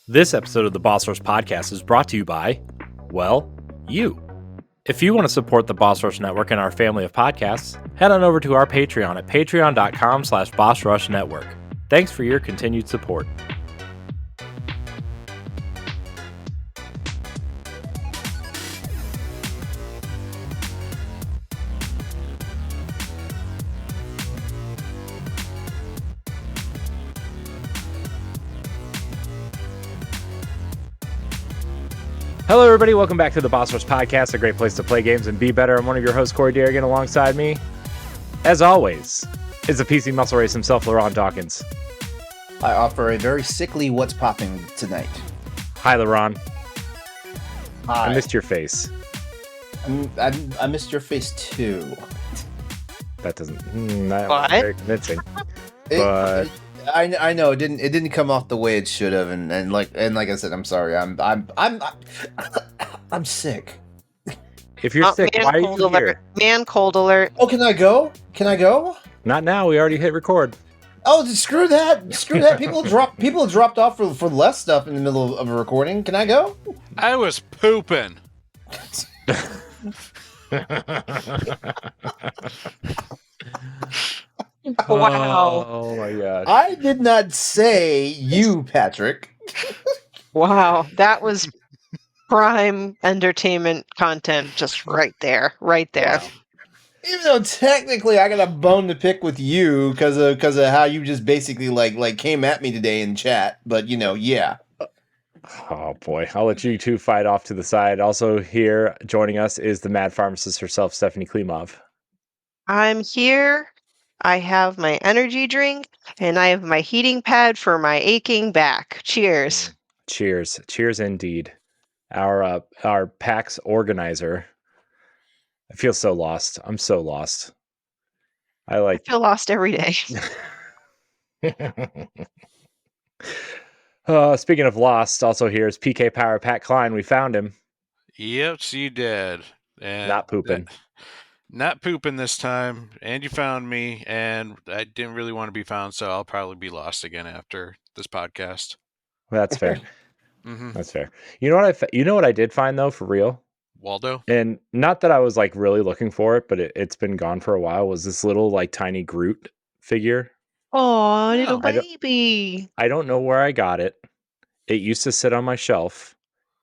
This episode of the Boss Rush Podcast is brought to you by, well, you. If you want to support the Boss Rush Network and our family of podcasts, head on over to our Patreon at patreon.com/bossrushnetwork. Thanks for your continued support. Hello, everybody. Welcome back to the Boss Rush Podcast, a great place to play games and be better. I'm one of your hosts, Corey Dirrig, and alongside me, as always, is the PC muscle race himself, LeRon Dawkins. I offer a very sickly what's popping tonight. Hi, LeRon. Hi. I missed your face. I missed your face too. That doesn't. That was very convincing. But I know it didn't come off the way it should have, and like I said, I'm sorry. I'm sick. if you're sick, why are you here? Man, cold alert. Oh, can I go? Can I go? Not now. We already hit record. Oh, screw that! Screw that! People dropped off for less stuff in the middle of a recording. Can I go? I was pooping. Wow. Oh my god. I did not say you, Patrick. Wow. That was prime entertainment content just right there. Right there. Wow. Even though technically I got a bone to pick with you because of how you just basically like came at me today in chat, but yeah. Oh boy. I'll let you two fight off to the side. Also here joining us is the mad pharmacist herself, Stephanie Klimov. I'm here. I have my energy drink and I have my heating pad for my aching back. Cheers. Cheers. Cheers indeed. Our PAX organizer. I feel so lost. I'm so lost. I feel lost every day. Speaking of lost, also here is PK Power Pat Klein. We found him. Yep, you did. And Not pooping. Not pooping this time. And you found me, and I didn't really want to be found, so I'll probably be lost again after this podcast. Well, that's fair. Mm-hmm. That's fair. You know what I did find though, for real? Waldo? And not that I was like really looking for it, but it's been gone for a while, was this little like tiny Groot figure. Oh, little I baby. I don't know where I got it. It used to sit on my shelf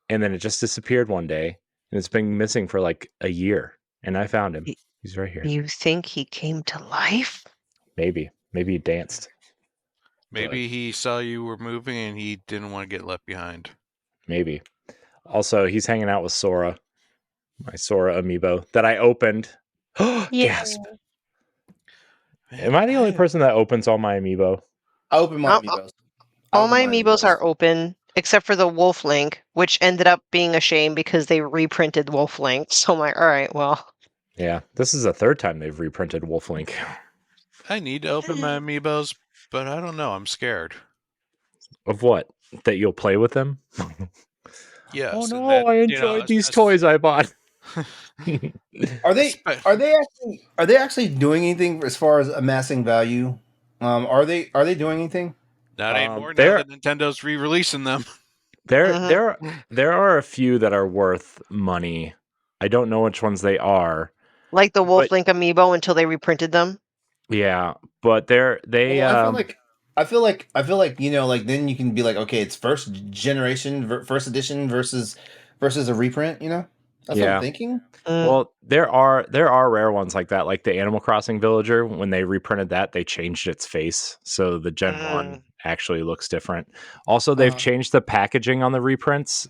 and then it just disappeared one day and it's been missing for like a year and I found him. He's right here. You think he came to life? Maybe he danced. Maybe he saw you were moving and he didn't want to get left behind. Maybe. Also, he's hanging out with Sora. My Sora amiibo that I opened. Yeah. Gasp. Am I the only person that opens all my amiibo? I open my amiibos. All my amiibos are open, except for the Wolf Link, which ended up being a shame because they reprinted Wolf Link. So I'm like, all right, well. Yeah, this is the third time they've reprinted Wolf Link. I need to open my amiibos, but I don't know. I'm scared. Of what? That you'll play with them? Yes. Oh no, I enjoyed these toys I bought. Are they actually doing anything as far as amassing value? Are they doing anything? Not anymore. Now that Nintendo's re-releasing them. There are a few that are worth money. I don't know which ones they are. Like the Wolf Link amiibo until they reprinted them. Yeah, but I feel like like then you can be like, okay, it's first edition versus a reprint. That's what I'm thinking. Well, there are rare ones like that, like the Animal Crossing Villager. When they reprinted that, they changed its face, so the Gen 1 actually looks different. Also, they've changed the packaging on the reprints.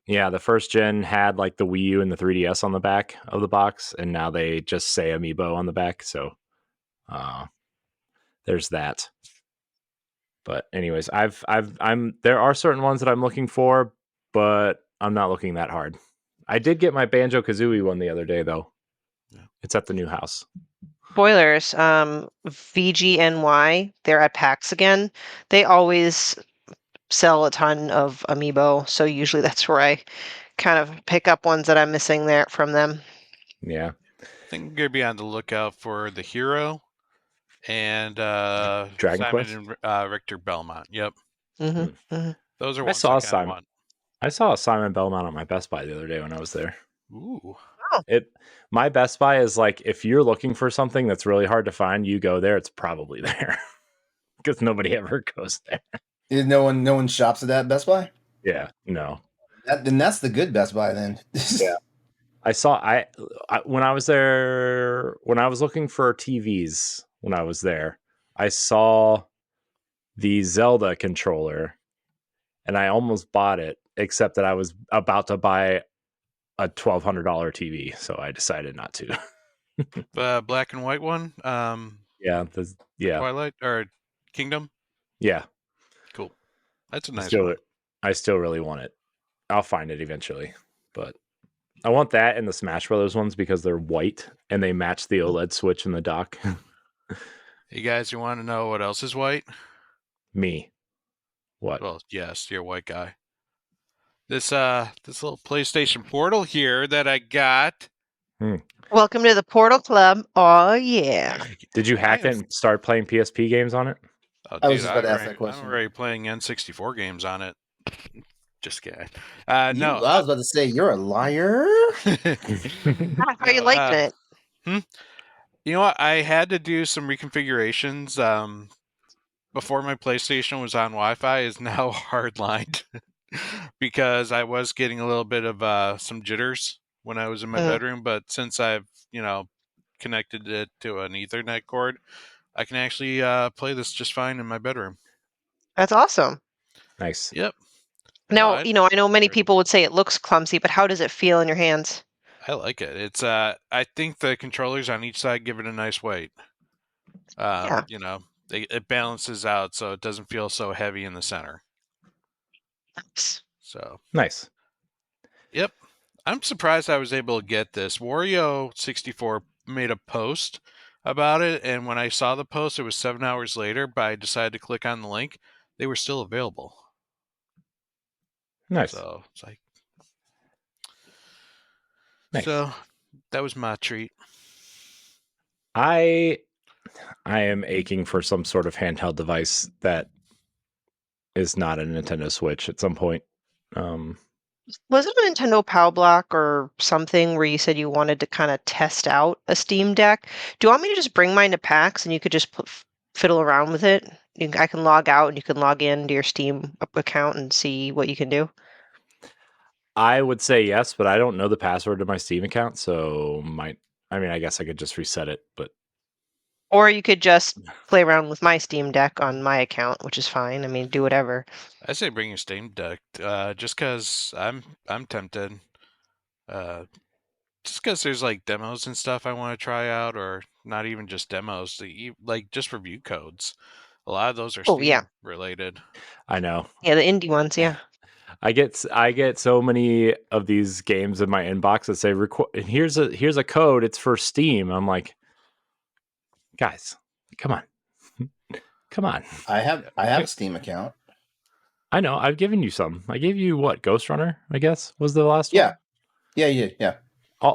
Yeah, the first gen had like the Wii U and the 3DS on the back of the box, and now they just say Amiibo on the back. So, there's that. But anyways, there are certain ones that I'm looking for, but I'm not looking that hard. I did get my Banjo-Kazooie one the other day, though. Yeah. It's at the new house. Spoilers. VGNY, they're at PAX again. They always sell a ton of amiibo, so usually that's where I kind of pick up ones that I'm missing there from them. Yeah. I think I'm going to be on the lookout for the hero and Dragon Simon Quest? and Richter Belmont. Yep, those are I ones saw I kind of Simon. want. I saw a Simon Belmont at my Best Buy the other day when I was there. Ooh, My Best Buy is like, if you're looking for something that's really hard to find, you go there. It's probably there because nobody ever goes there. No one shops at that Best Buy. Yeah, no. Then that's the good Best Buy. Then. Yeah. I when I was there, when I was looking for TVs when I was there, I saw the Zelda controller and I almost bought it, except that I was about to buy a $1,200 TV, so I decided not to. black and white one. Yeah, Twilight or Kingdom. yeah. Cool. That's a nice one. I still really want it. I'll find it eventually, but I want that and the Smash Brothers ones because they're white and they match the OLED switch in the dock. You guys, you want to know what else is white? Me. What? Well, yes, you're a white guy. This little PlayStation Portal here that I got. Welcome to the Portal Club. Oh yeah. Did you hack it and start playing PSP games on it? Oh, I was dude, just about to ask that question. I'm already playing N64 games on it. Just kidding. No, I was about to say you're a liar. How are you liking it? You know what? I had to do some reconfigurations. Before my PlayStation was on Wi-Fi, is now hardlined because I was getting a little bit of some jitters when I was in my bedroom. But since I've connected it to an Ethernet cord, I can actually play this just fine in my bedroom. That's awesome. Nice. Yep. Now, I know many people would say it looks clumsy, but how does it feel in your hands? I like it. It's I think the controllers on each side give it a nice weight. Yeah. It balances out so it doesn't feel so heavy in the center. Nice. So nice. Yep. I'm surprised I was able to get this. Wario64 made a post about it, and when I saw the post, it was 7 hours later, but I decided to click on the link. They were still available. Nice. So it's like, nice. So that was my treat. I am aching for some sort of handheld device that is not a Nintendo Switch at some point. Was it a Nintendo Power Block or something where you said you wanted to kind of test out a Steam Deck? Do you want me to just bring mine to PAX and you could just fiddle around with it? I can log out and you can log into your Steam account and see what you can do. I would say yes, but I don't know the password to my Steam account, so I guess I could just reset it, but or you could just play around with my Steam Deck on my account, which is fine. I mean, do whatever. I say bring your Steam Deck, just because I'm tempted. Just because there's like demos and stuff I want to try out, or not even just demos, like just review codes. A lot of those are Steam related. I know. Yeah, the indie ones, yeah. I get so many of these games in my inbox that say here's a code, it's for Steam. I'm like, guys, come on. Come on. I have a Steam account. I know. I've given you some. I gave you what? Ghost Runner, I guess, was the last one. Yeah.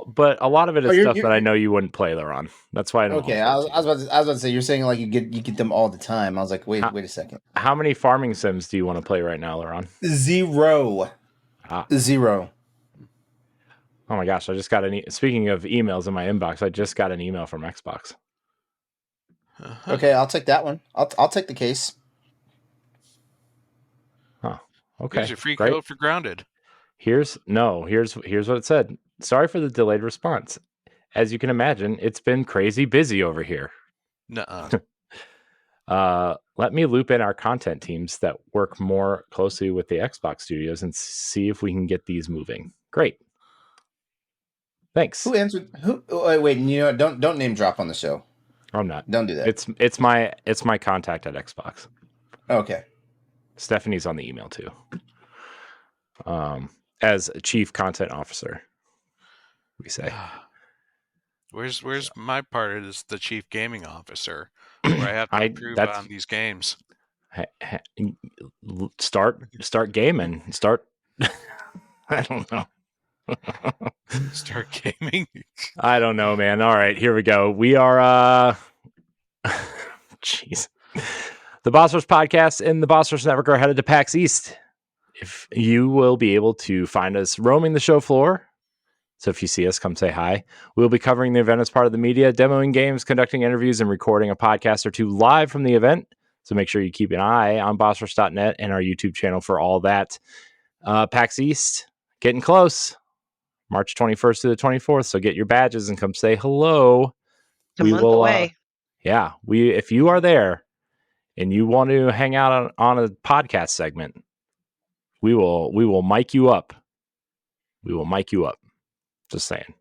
But a lot of it is stuff that I know you wouldn't play, LeRon. That's why I don't. Okay, I was about to say, you're saying like you get them all the time. I was like, wait a second. How many farming sims do you want to play right now, LeRon? 0. 0. Oh my gosh! I just got speaking of emails in my inbox, I just got an email from Xbox. Uh-huh. Okay, I'll take that one. I'll take the case. Huh. Okay. Here's your free code for Grounded. Here's what it said. Sorry for the delayed response. As you can imagine, it's been crazy busy over here. Nuh-uh. Let me loop in our content teams that work more closely with the Xbox studios and see if we can get these moving. Great. Thanks. Who answered? Wait. Don't name drop on the show. I'm not. Don't do that. It's my contact at Xbox. Okay. Stephanie's on the email too. As a chief content officer, we say. Where's my part as the chief gaming officer, where I have to improve on these games? Start gaming. Start. I don't know. Start gaming. I don't know, man. All right, here we go. We are Jeez. The Boss Rush Podcast and the Boss Rush Network are headed to PAX East. If you will be able to find us roaming the show floor. So if you see us, come say hi. We'll be covering the event as part of the media, demoing games, conducting interviews, and recording a podcast or two live from the event. So make sure you keep an eye on bossrush.net and our YouTube channel for all that. PAX East, getting close. March 21st to the 24th. So get your badges and come say hello. A month away. If you are there and you want to hang out on a podcast segment, we will mic you up. We will mic you up. Just saying.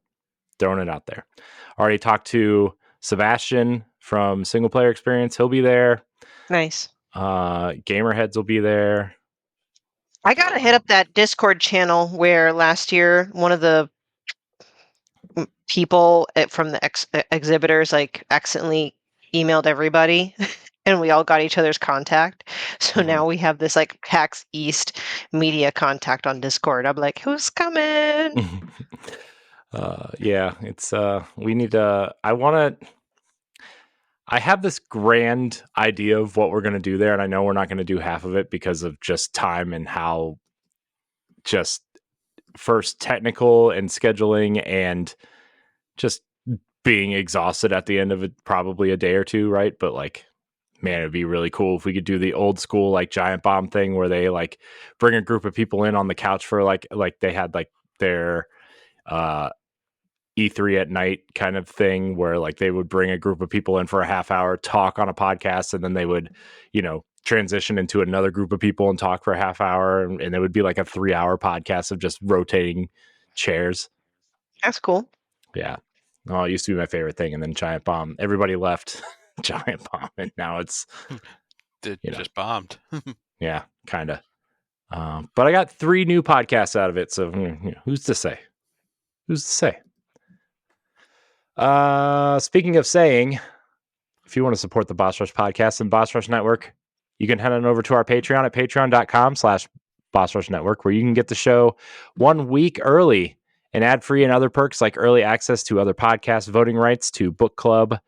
Throwing it out there. Already talked to Sebastian from Single Player Experience. He'll be there. Nice. Gamerheads will be there. I gotta hit up that Discord channel where last year one of the people from the exhibitors like accidentally emailed everybody and we all got each other's contact. So now we have this like PAX East media contact on Discord. I'm like, who's coming? It's we need to I have this grand idea of what we're going to do there, and I know we're not going to do half of it because of just time and how just first technical and scheduling and just being exhausted at the end of it, probably a day or two, right? But like, man, it'd be really cool if we could do the old school like giant bomb thing where they like bring a group of people in on the couch for like they had like their E3 at night kind of thing where like they would bring a group of people in for a half hour, talk on a podcast, and then they would, transition into another group of people and talk for a half hour. And it would be like a 3-hour podcast of just rotating chairs. That's cool. Yeah. Oh, it used to be my favorite thing. And then Giant Bomb, everybody left Giant Bomb. And now it's just bombed. Yeah, kind of. But I got 3 new podcasts out of it. So who's to say? Speaking of saying, if you want to support the Boss Rush Podcast and Boss Rush Network, you can head on over to our Patreon at patreon.com/Boss Rush Network, where you can get the show 1 week early and ad-free and other perks like early access to other podcasts, voting rights to book club,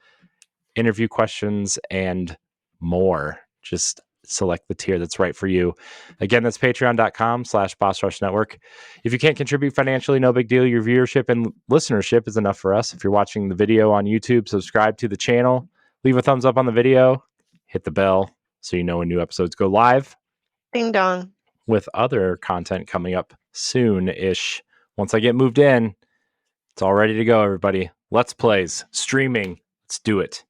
interview questions, and more. Just select the tier that's right for you. Again, that's patreon.com/Boss Rush Network. If you can't contribute financially, no big deal. Your viewership and listenership is enough for us. If you're watching the video on YouTube, subscribe to the channel, leave a thumbs up on the video, hit the bell so you know when new episodes go live. Ding dong. With other content coming up soon-ish. Once I get moved in, it's all ready to go, everybody. Let's plays, streaming, let's do it.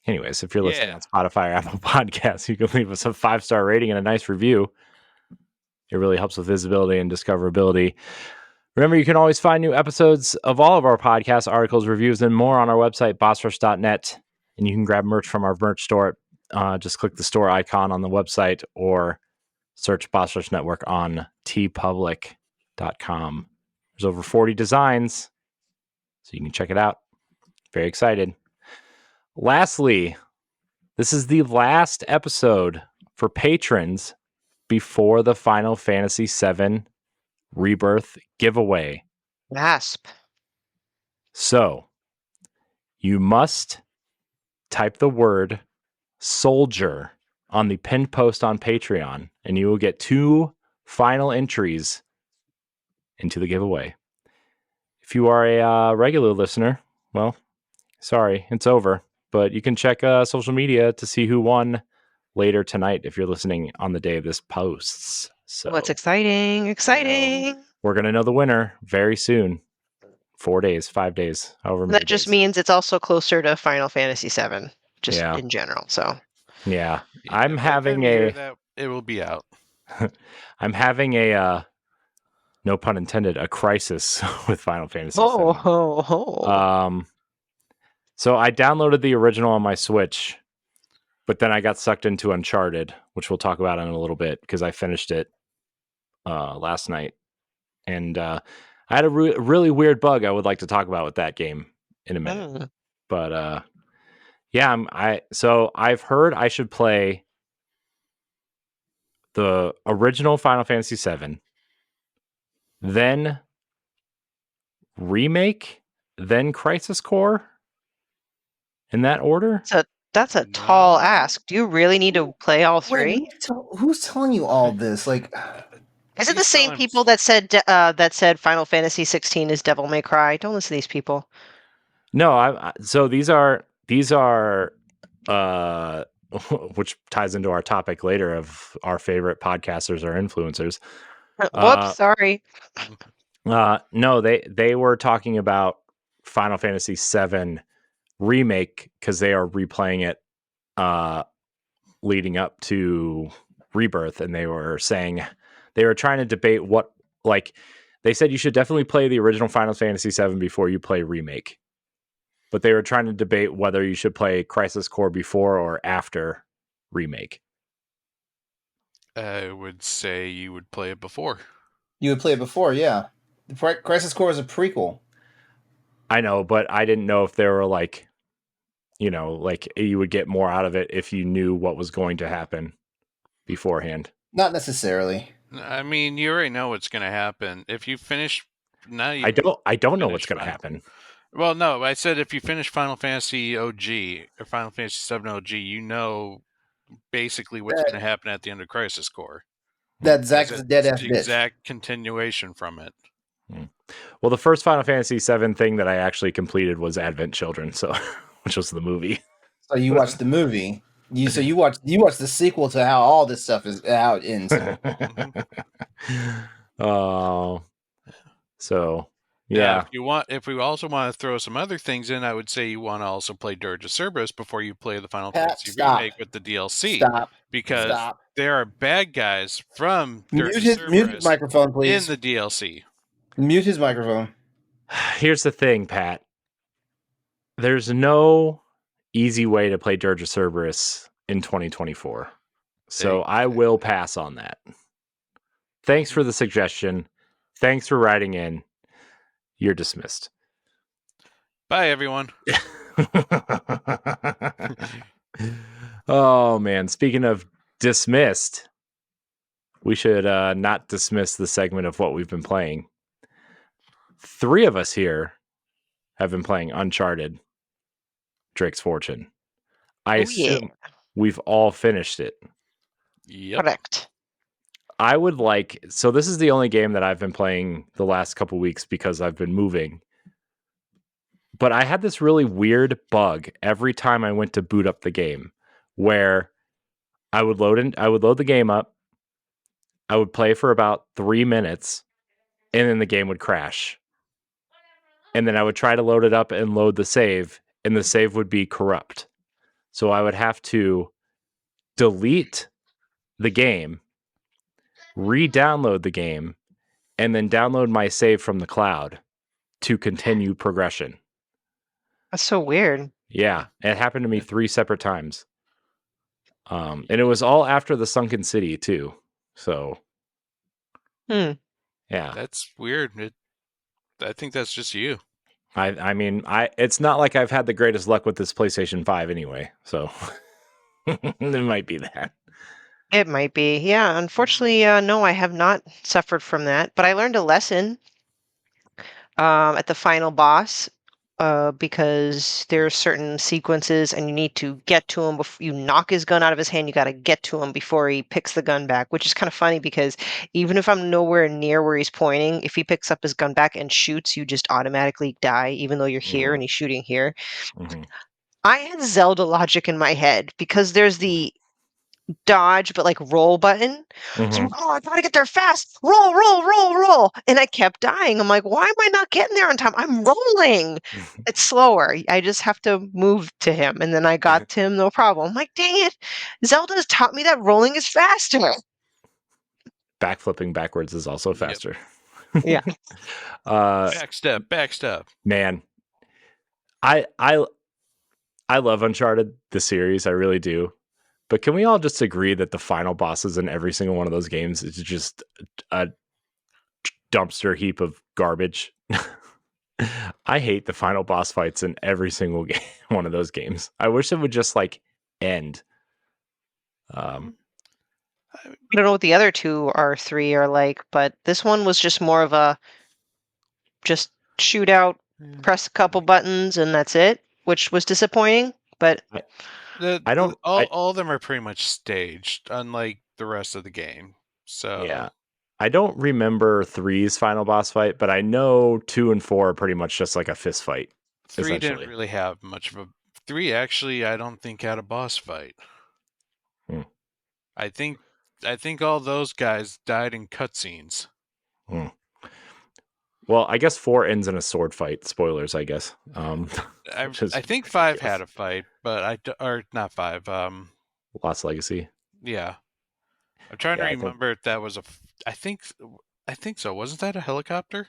Anyways, if you're listening on Spotify or Apple Podcasts, you can leave us a 5-star rating and a nice review. It really helps with visibility and discoverability. Remember, you can always find new episodes of all of our podcasts, articles, reviews, and more on our website, bossrush.net. And you can grab merch from our merch store. Just click the store icon on the website or search Boss Rush Network on tpublic.com. There's over 40 designs, so you can check it out. Very excited. Lastly, this is the last episode for patrons before the Final Fantasy VII Rebirth giveaway. Gasp. So, you must type the word soldier on the pinned post on Patreon, and you will get 2 final entries into the giveaway. If you are a regular listener, well, sorry, it's over. But you can check social media to see who won later tonight if you're listening on the day of this posts. So What's exciting? Exciting. We're going to know the winner very soon. 4 days, 5 days, however many That just days. means it's also closer to Final Fantasy VII, just in general. So yeah, I'm having a... It will be out. I'm having a... no pun intended, a crisis with Final Fantasy VII. So I downloaded the original on my Switch, but then I got sucked into Uncharted, which we'll talk about in a little bit because I finished it last night. And I had a really weird bug I would like to talk about with that game in a minute. But so I've heard I should play the original Final Fantasy VII, then remake, then Crisis Core, in that order. That's a tall No. ask. Do you really need to play all three? Wait, who's telling you all this? Like, Is it the He's same telling- people that said Final Fantasy 16 is Devil May Cry? Don't listen to these people. No, so these are which ties into our topic later of our favorite podcasters or influencers. Whoops, sorry. No, they were talking about Final Fantasy VII remake because they are replaying it leading up to Rebirth, and they were saying they were trying to debate what, like, they said you should definitely play the original Final Fantasy VII before you play remake, but they were trying to debate whether you should play Crisis Core before or after remake. I would say you would play it before. you would play it before, yeah. The Crisis Core is a prequel. I know, but I didn't know if they were like, like you would get more out of it if you knew what was going to happen beforehand. Not necessarily. I mean, you already know what's going to happen. If you finish... I don't know what's going to happen. Well, no, I said if you finish Final Fantasy OG, or Final Fantasy VII OG, you know basically what's going to happen at the end of Crisis Core. That Zack is a dead-ass the bitch. exact continuation from it. Well, the first Final Fantasy VII thing that I actually completed was Advent Children, so which was the movie. So you watched the movie. You watched the sequel to how all this stuff is, how it ends. Oh, so Now, yeah. if we also want to throw some other things in, I would say you want to also play Dirge of Cerberus before you play the Final Fantasy remake with the DLC. Stop. Because there are bad guys from Dirge of Mute Cerberus his microphone, please. in the DLC. Mute his microphone. Here's the thing, Pat. There's no easy way to play Dirge of Cerberus in 2024. So I will pass on that. Thanks for the suggestion. Thanks for writing in. You're dismissed. Bye, everyone. Oh, man. Speaking of dismissed, we should not dismiss the segment of what we've been playing. 3 of us here have been playing Uncharted, Drake's Fortune. I assume we've all finished it. Yep. Correct. I would like... So this is the only game that I've been playing the last couple weeks because I've been moving. But I had this really weird bug every time I went to boot up the game where I would load the game up, I would play for about 3 minutes, and then the game would crash. And then I would try to load it up and load the save, and the save would be corrupt. So I would have to delete the game, re-download the game, and then download my save from the cloud to continue progression. That's so weird. Yeah, it happened to me 3 separate times. And it was all after the Sunken City, too. So, yeah. That's weird. I think that's just you. I mean, it's not like I've had the greatest luck with this PlayStation 5 anyway, so it might be that. It might be. Yeah, unfortunately, no, I have not suffered from that, but I learned a lesson at the final boss because there are certain sequences and you need to get to him before you knock his gun out of his hand. You got to get to him before he picks the gun back, which is kind of funny because even if I'm nowhere near where he's pointing, if he picks up his gun back and shoots, you just automatically die, even though you're here and he's shooting here. Mm-hmm. I had Zelda logic in my head because there's the dodge but like roll button. So, I gotta get there fast, roll, and I kept dying. I'm like, why am I not getting there on time? I'm rolling. It's slower. I just have to move to him, and then I got to him, no problem. I'm like, dang it, Zelda's taught me that rolling is faster. Backflipping backwards is also faster. Yeah. Backstep. Man, I love Uncharted, the series. I really do. But can we all just agree that the final bosses in every single one of those games is just a dumpster heap of garbage? I hate the final boss fights in every single game, one of those games. I wish it would just like end. I don't know what the other 2 or 3 are like, but this one was just more of a just shoot out, press a couple buttons, and that's it, which was disappointing. But all of them are pretty much staged, unlike the rest of the game. So yeah, I don't remember 3's final boss fight, but I know 2 and 4 are pretty much just like a fist fight. 3 didn't really have much of a 3. Actually, I don't think had a boss fight. I think all those guys died in cutscenes. Well, I guess 4 ends in a sword fight. Spoilers, I guess. I think 5 had a fight, but or not 5. Lost Legacy. Yeah, I'm trying to remember if that was I think so. Wasn't that a helicopter?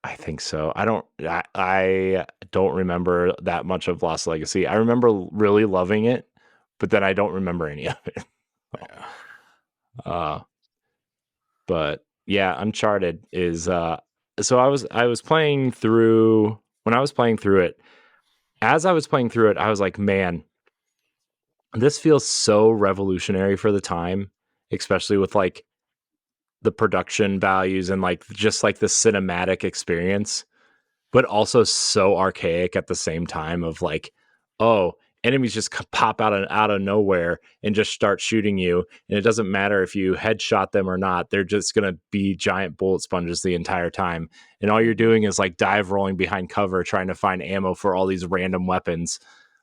I think so. I don't remember that much of Lost Legacy. I remember really loving it, but then I don't remember any of it. Yeah. But yeah, Uncharted is so I was playing through when I was playing through it. As I was playing through it, I was like, man, this feels so revolutionary for the time, especially with like the production values and like just like the cinematic experience, but also so archaic at the same time of like, oh, enemies just pop out of nowhere and just start shooting you, and it doesn't matter if you headshot them or not, they're just going to be giant bullet sponges the entire time, and all you're doing is like dive rolling behind cover trying to find ammo for all these random weapons.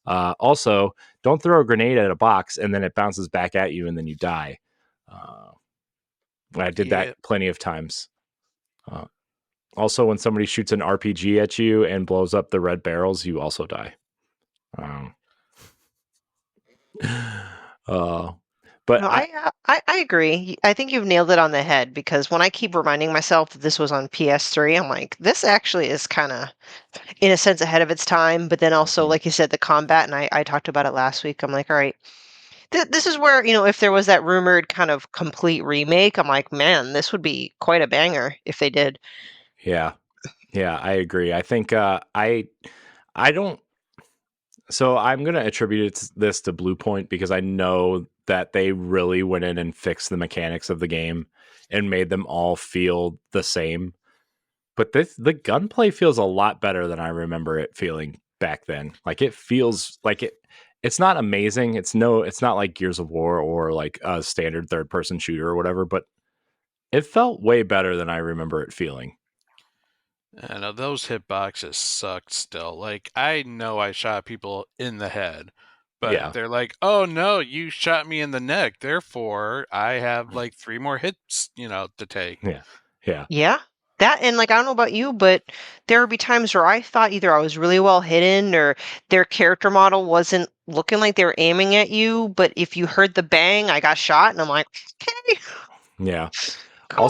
Also, don't throw a grenade at a box and then it bounces back at you and then you die. I did that plenty of times. Also, when somebody shoots an RPG at you and blows up the red barrels, you also die. But no, I agree. I think you've nailed it on the head, because when I keep reminding myself that this was on PS3, I'm like, this actually is kind of, in a sense, ahead of its time. But then also, like you said, the combat, and I talked about it last week. I'm like, all right, this is where, if there was that rumored kind of complete remake, I'm like, man, this would be quite a banger if they did. Yeah, I agree. I think I don't. So I'm going to attribute this to Blue Point because I know that they really went in and fixed the mechanics of the game and made them all feel the same. But the gunplay feels a lot better than I remember it feeling back then. Like it feels like it's not amazing. It's not like Gears of War or like a standard third person shooter or whatever, but it felt way better than I remember it feeling. I know those hitboxes sucked still. Like, I know I shot people in the head, but they're like, oh no, you shot me in the neck. Therefore, I have like 3 more hits, to take. Yeah. That, and like, I don't know about you, but there would be times where I thought either I was really well hidden or their character model wasn't looking like they were aiming at you. But if you heard the bang, I got shot, and I'm like, okay. Yeah. Cool.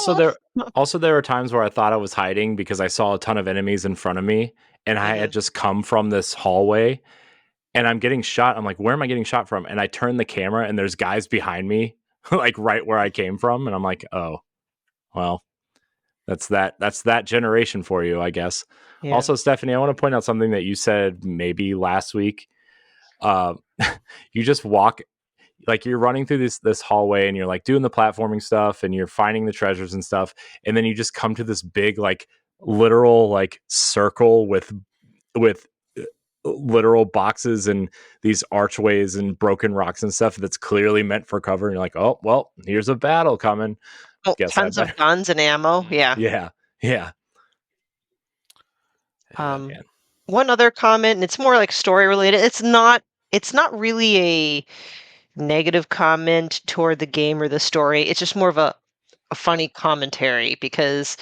Also there were times where I thought I was hiding because I saw a ton of enemies in front of me and I had just come from this hallway and I'm getting shot. I'm like, where am I getting shot from? And I turn the camera and there's guys behind me, like right where I came from. And I'm like, oh, well, that's that generation for you, I guess. Yeah. Also, Stephanie, I want to point out something that you said maybe last week. You just walk, like you're running through this hallway and you're like doing the platforming stuff and you're finding the treasures and stuff, and then you just come to this big like literal like circle with literal boxes and these archways and broken rocks and stuff that's clearly meant for cover, and you're like, oh well, here's a battle coming. Guess tons of guns and ammo. Yeah. One other comment, and it's more like story related. It's not really a negative comment toward the game or the story. It's just more of a funny commentary, because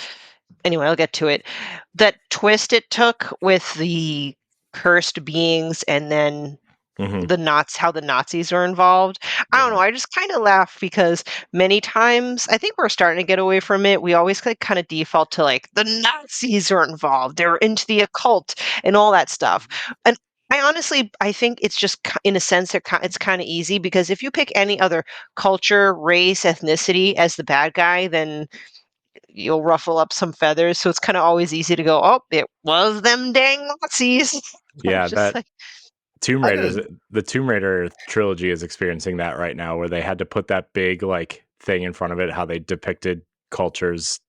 anyway, I'll get to it. That twist it took with the cursed beings and then how the Nazis are involved. I don't know. I just kind of laugh because many times I think we're starting to get away from it. We always kind of default to like the Nazis are involved. They're into the occult and all that stuff. And I think it's just, in a sense, it's kind of easy, because if you pick any other culture, race, ethnicity as the bad guy, then you'll ruffle up some feathers. So it's kind of always easy to go, oh, it was them dang Nazis. Yeah, that Tomb Raiders, the Tomb Raider trilogy is experiencing that right now, where they had to put that big like thing in front of it, how they depicted cultures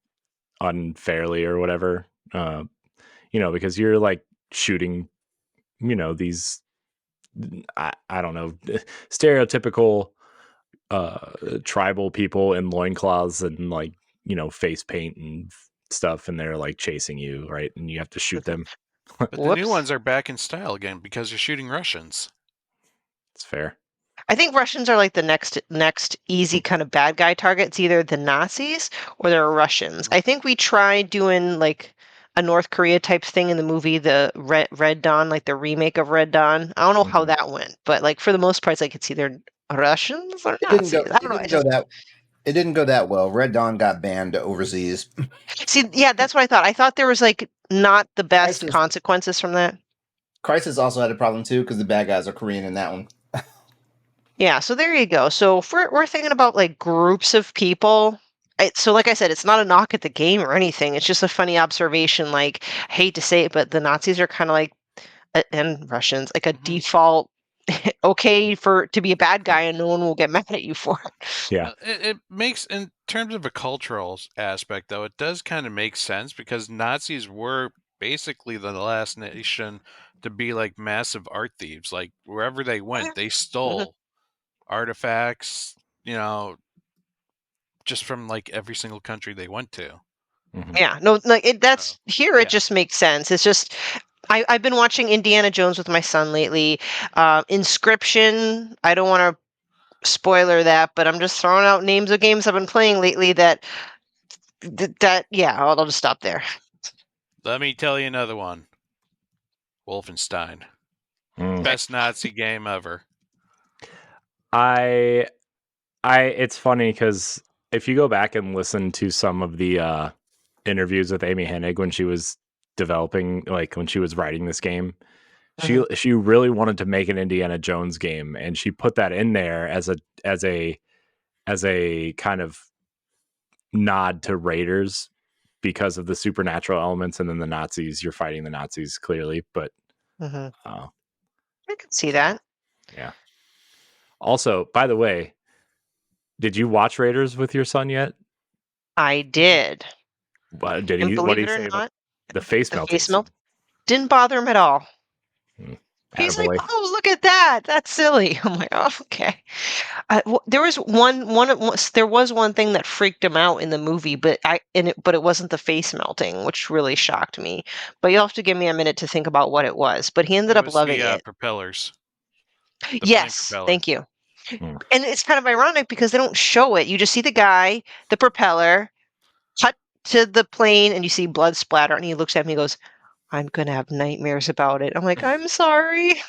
unfairly or whatever. Because you're like shooting, these I don't know, stereotypical tribal people in loincloths and like, face paint and stuff, and they're like chasing you, right? And you have to shoot them. But the new Whoops. ones are back in style again because you're shooting Russians. It's fair. I think Russians are like the next easy kind of bad guy target. It's either the Nazis or they're Russians. I think we tried doing like a North Korea type thing in the movie, the Red Dawn, like the remake of Red Dawn. I don't know how that went, but like for the most part, like it's either Russians or It didn't Nazis. go. I don't know. It didn't go that well. Red Dawn got banned overseas. See, yeah, that's what I thought. I thought there was like not the best Crisis- consequences from that. Crisis also had a problem too because the bad guys are Korean in that one. Yeah, so there you go. So if we're thinking about like groups of people, so like I said, it's not a knock at the game or anything. It's just a funny observation. Like, I hate to say it, but the Nazis are kind of like, and Russians, like a default, okay to be a bad guy, and no one will get mad at you for it. Yeah. It makes, in terms of a cultural aspect, though, it does kind of make sense because Nazis were basically the last nation to be like massive art thieves. Like wherever they went, they stole artifacts, just from like every single country they went to. Yeah, no, like it just makes sense. It's just I've been watching Indiana Jones with my son lately. Inscription, I don't want to spoiler that, but I'm just throwing out names of games I've been playing lately that yeah, I'll just stop there. Let me tell you another one. Wolfenstein. Best Nazi game ever. It's funny because if you go back and listen to some of the interviews with Amy Hennig when she was developing, like when she was writing this game, she really wanted to make an Indiana Jones game, and she put that in there as a kind of nod to Raiders because of the supernatural elements, and then the Nazis. You're fighting the Nazis clearly, but I can see that. Yeah. Also, by the way, did you watch Raiders with your son yet? I did. What did he? What did he say about the face melting? Didn't bother him at all. He's Attaboy. like, "Oh, look at that! That's silly." I'm like, "Oh, okay." There was one thing that freaked him out in the movie, but it wasn't the face melting, which really shocked me. But you'll have to give me a minute to think about what it was. But he ended up loving it. Propellers. Yes, thank you. And it's kind of ironic because they don't show it. You just see the guy, the propeller, cut to the plane, and you see blood splatter. And he looks at me and goes, "I'm going to have nightmares about it." I'm like, "I'm sorry."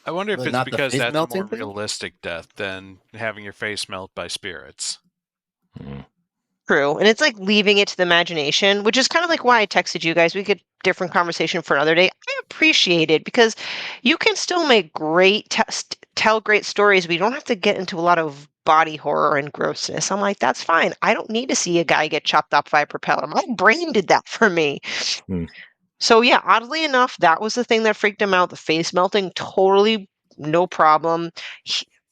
I wonder if it's because that's a more realistic death than having your face melt by spirits. True. And it's like leaving it to the imagination, which is kind of like why I texted you guys. We could different conversation for another day. I appreciate it because you can still make tell great stories, but you don't have to get into a lot of body horror and grossness. I'm like, that's fine. I don't need to see a guy get chopped up by a propeller. My brain did that for me. So yeah, oddly enough, that was the thing that freaked him out. The face melting, totally no problem.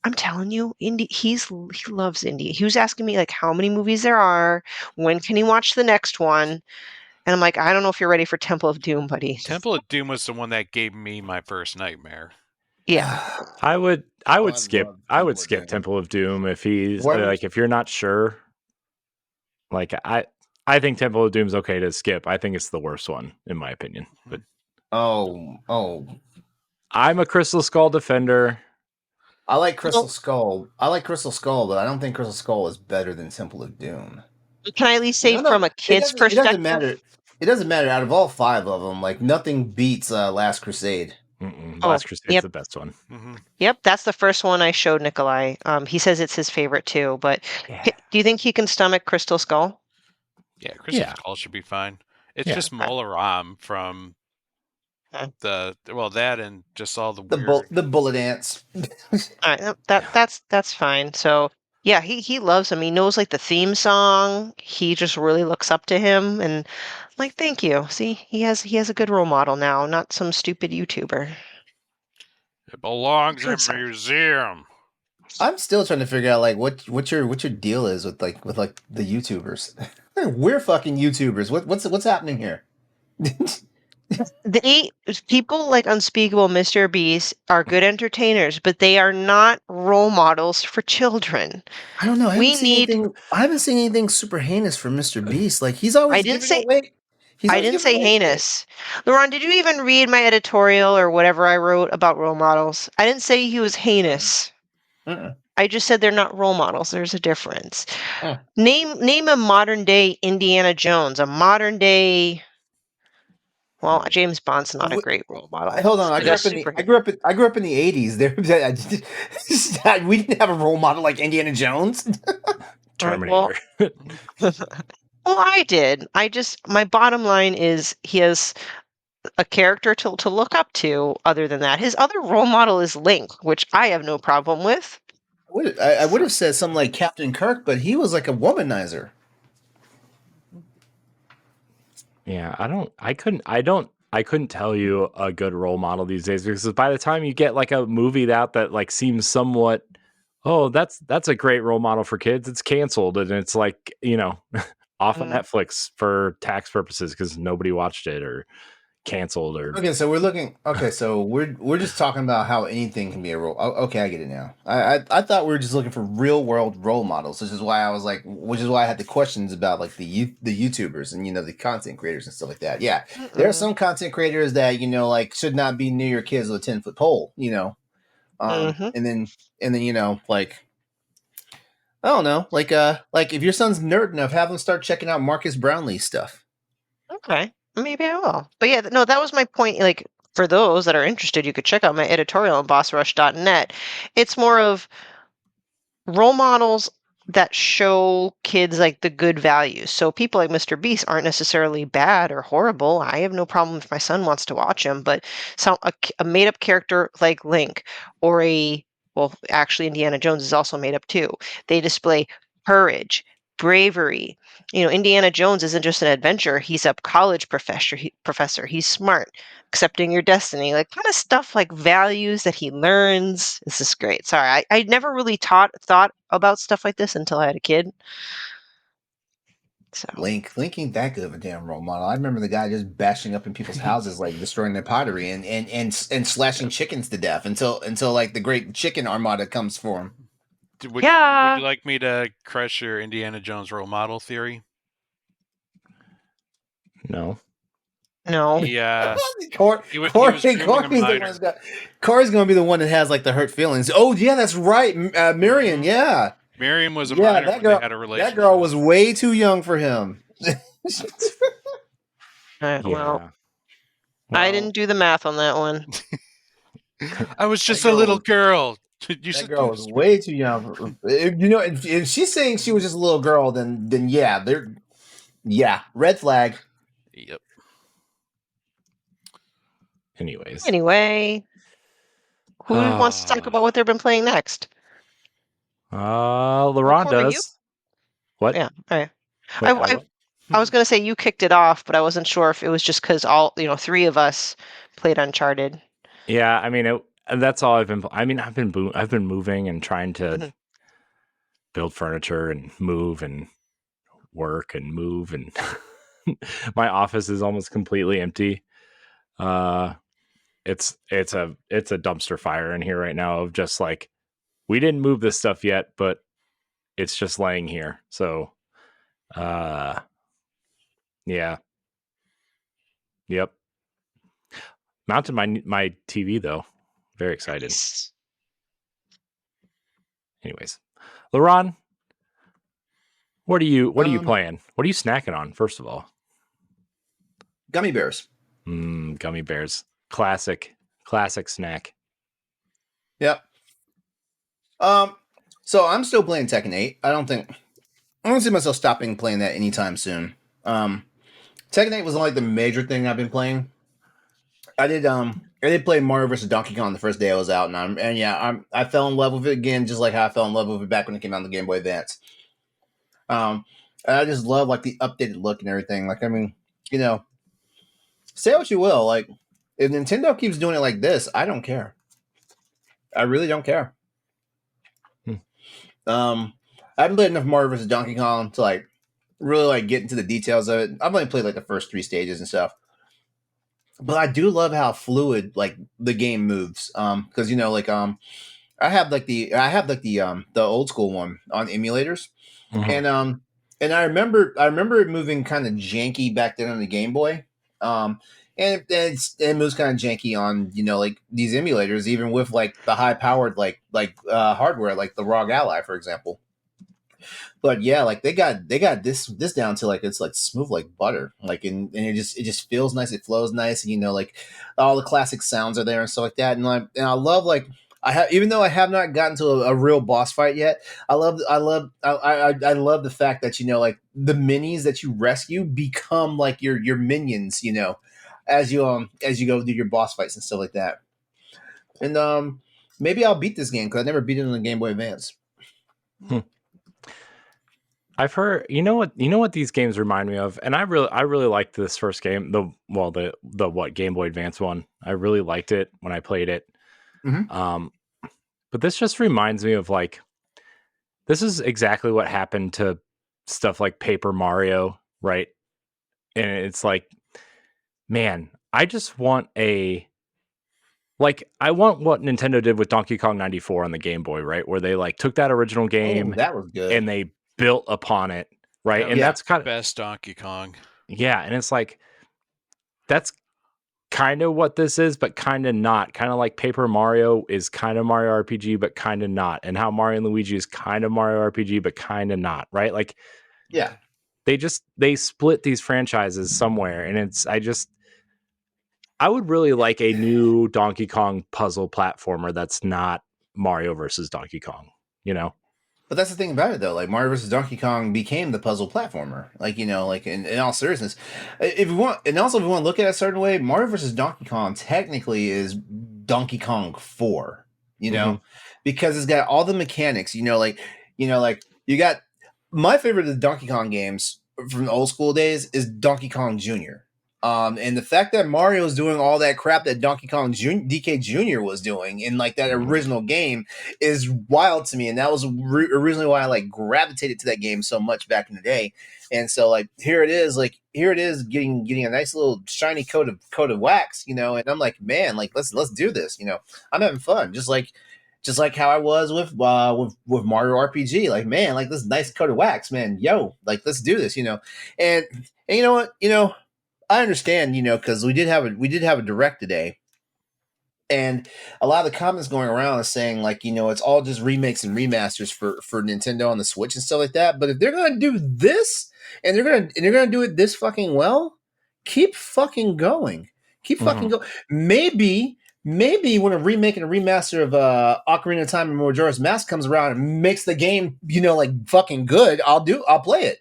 I'm telling you, he loves Indy. He was asking me like how many movies there are, when can he watch the next one? And I'm like, I don't know if you're ready for Temple of Doom, buddy. Temple of Doom was the one that gave me my first nightmare. Yeah. I would skip Temple of Doom if he's like, if you're not sure. Like I think Temple of Doom's okay to skip. I think it's the worst one in my opinion. But I'm a Crystal Skull defender. I like Crystal Skull. But I don't think Crystal Skull is better than Temple of Doom. Can I at least say from a kid's perspective? It doesn't matter. It doesn't matter. Out of all 5 of them, like nothing beats Last Crusade. Last Crusade's the best one. Yep, that's the first one I showed Nikolai. He says it's his favorite too. But do you think he can stomach Crystal Skull? Yeah, Crystal Skull should be fine. It's just Mola Ram from that and just all the bullet ants. All right, that's fine. So yeah, he loves him. He knows like the theme song. He just really looks up to him, and like, thank you. See, he has a good role model now, not some stupid YouTuber. It belongs in a museum. I'm still trying to figure out like what your deal is with the YouTubers. We're fucking YouTubers. What's happening here? People like Unspeakable Mr. Beast are good entertainers, but they are not role models for children. I don't know. I We need. haven't seen anything super heinous from Mr. Beast. Like he's I always didn't giving say. away. He's I always didn't giving say away shit. heinous. LeRon, did you even read my editorial or whatever I wrote about role models? I didn't say he was heinous. Uh-uh. I just said they're not role models. There's a difference. Uh. Name a modern day Indiana Jones, a modern day. Well, James Bond's not a Wh- great role model. Hold on. I Like grew a up in the superhero. I grew up in the 80s. There, we didn't have a role model like Indiana Jones. Well, Terminator. well, I did. My bottom line is he has a character to look up to other than that. His other role model is Link, which I have no problem with. I would have said something like Captain Kirk, but he was like a womanizer. Yeah, I couldn't tell you a good role model these days because by the time you get like a movie that like seems somewhat, oh, that's a great role model for kids, it's canceled and it's like, off of Mm. Netflix for tax purposes because nobody watched it or canceled or Okay, so we're looking. Okay, so we're just talking about how anything can be a role. Okay, I get it now. I thought we were just looking for real world role models, which is why I had the questions about like the YouTubers and the content creators and stuff like that. Yeah, there are Mm-mm. some content creators that like should not be near your kids with a 10-foot pole. Mhm. And then like I don't know, like if your son's nerd enough, have him start checking out Marcus Brownlee's stuff. Okay, maybe I will. But yeah, no, that was my point. Like for those that are interested, you could check out my editorial on bossrush.net. It's more of role models that show kids like the good values. So people like Mr. Beast aren't necessarily bad or horrible. I have no problem if my son wants to watch him, but a made up character like Link or well, actually Indiana Jones is also made up too. They display courage, bravery. Indiana Jones isn't just an adventurer. He's a college professor. He's smart, accepting your destiny, like kind of stuff like values that he learns. This is great. Sorry, I never really thought about stuff like this until I had a kid. So Link ain't that good of a damn role model. I remember the guy just bashing up in people's houses, like destroying their pottery and slashing chickens to death until like the great chicken armada comes for him. Would yeah, you like me to crush your Indiana Jones role model theory? no. no, Yeah. Corey's He was grooming a the minor. one Corey's gonna be the one that has like the hurt feelings. Oh yeah, that's right, Miriam. Mhm. Yeah, Miriam was a yeah, minor that when they girl. had a That relationship. girl was way too young for him. well, Yeah. I didn't do the math on that one. I was just That a girl little was- girl. You That should girl was way too young. If she's saying she was just a little girl, then yeah, red flag. Yep. Anyways. Anyway, who wants to talk about what they've been playing next? LeRon Corey, you? does. What? Yeah. All right. Wait, I was gonna say you kicked it off, but I wasn't sure if it was just because all three of us played Uncharted. Yeah, I mean, that's all I've been. I mean, I've been moving and trying to Mhm. build furniture and move and work and move, and my office is almost completely empty. It's a dumpster fire in here right now of just like we didn't move this stuff yet, but it's just laying here. So, yeah, yep. Mounted my TV though. Very excited. Nice. Anyways, LeRon, what are you Um, playing? What are you snacking on? First of all, Gummy bears. Gummy bears, classic snack. Yep. So I'm still playing Tekken 8. I don't see myself stopping playing that anytime soon. Tekken 8 was like the major thing I've been playing. I did play Mario vs. Donkey Kong the first day I was out, I fell in love with it again, just like how I fell in love with it back when it came out on the Game Boy Advance. And I just love like the updated look and everything. Like, I mean, say what you will, like if Nintendo keeps doing it like this, I don't care. I really don't care. I haven't played enough Mario vs. Donkey Kong to like really like get into the details of it. I've only played like the first 3 stages and stuff. but I do love how fluid like the game moves. Because I have like the old school one on emulators, Mhm. and I remember it moving kind of janky back then on the Game Boy. Um, and it moves kind of janky on like these emulators, even with like the high powered hardware like the ROG Ally, for example. But yeah, like they got this down to like it's like smooth like butter, like and it just feels nice, it flows nice, and like all the classic sounds are there and stuff like that, and I love like I have, even though I have not gotten to a real boss fight yet. I love the fact that like the minis that you rescue become like your minions, as you go do your boss fights and stuff like that. And maybe I'll beat this game because I never beat it on the Game Boy Advance. I've heard, you know what these games remind me of, and I really liked this first game, the what Game Boy Advance one. I really liked it when I played it. Mhm. But this just reminds me of like, this is exactly what happened to stuff like Paper Mario, right? And it's like, man, I just want I want what Nintendo did with Donkey Kong 94 on the Game Boy, right? Where they like took that original Oh, game that was good. and they built upon it, right? That And Yeah. that's kind of, Best Donkey Kong. yeah, and it's like, that's kind of what this is, but kind of not. Kind of like Paper Mario is kind of Mario RPG, but kind of not. And how Mario and Luigi is kind of Mario RPG, but kind of not, right? Like Yeah. they split these franchises somewhere, and I would really like a new Donkey Kong puzzle platformer that's not Mario versus Donkey Kong, you know? But that's the thing about it, though. Like Mario vs. Donkey Kong became the puzzle platformer. Like like in all seriousness, if we want, and also if we want to look at it a certain way, Mario vs. Donkey Kong technically is Donkey Kong 4. Mhm. Because it's got all the mechanics. Like you got my favorite of the Donkey Kong games from the old school days is Donkey Kong Jr. And the fact that Mario is doing all that crap that Donkey Kong DK Jr. was doing in like that Mhm. original game is wild to me, and that was originally why I like gravitated to that game so much back in the day. And so like here it is getting a nice little shiny coat of wax, and I'm like, man, like let's do this. I'm having fun, just like how I was with Mario RPG. Like, man, like this nice coat of wax, man. Yo, like let's do this. And you know what, I understand, because we did have a direct today, and a lot of the comments going around is saying like, it's all just remakes and remasters for Nintendo on the Switch and stuff like that. But if they're gonna do this and they're gonna do it this fucking well, keep fucking going, keep fucking Mhm. going. Maybe when a remake and a remaster of Ocarina of Time and Majora's Mask comes around and makes the game, like fucking good, I'll play it.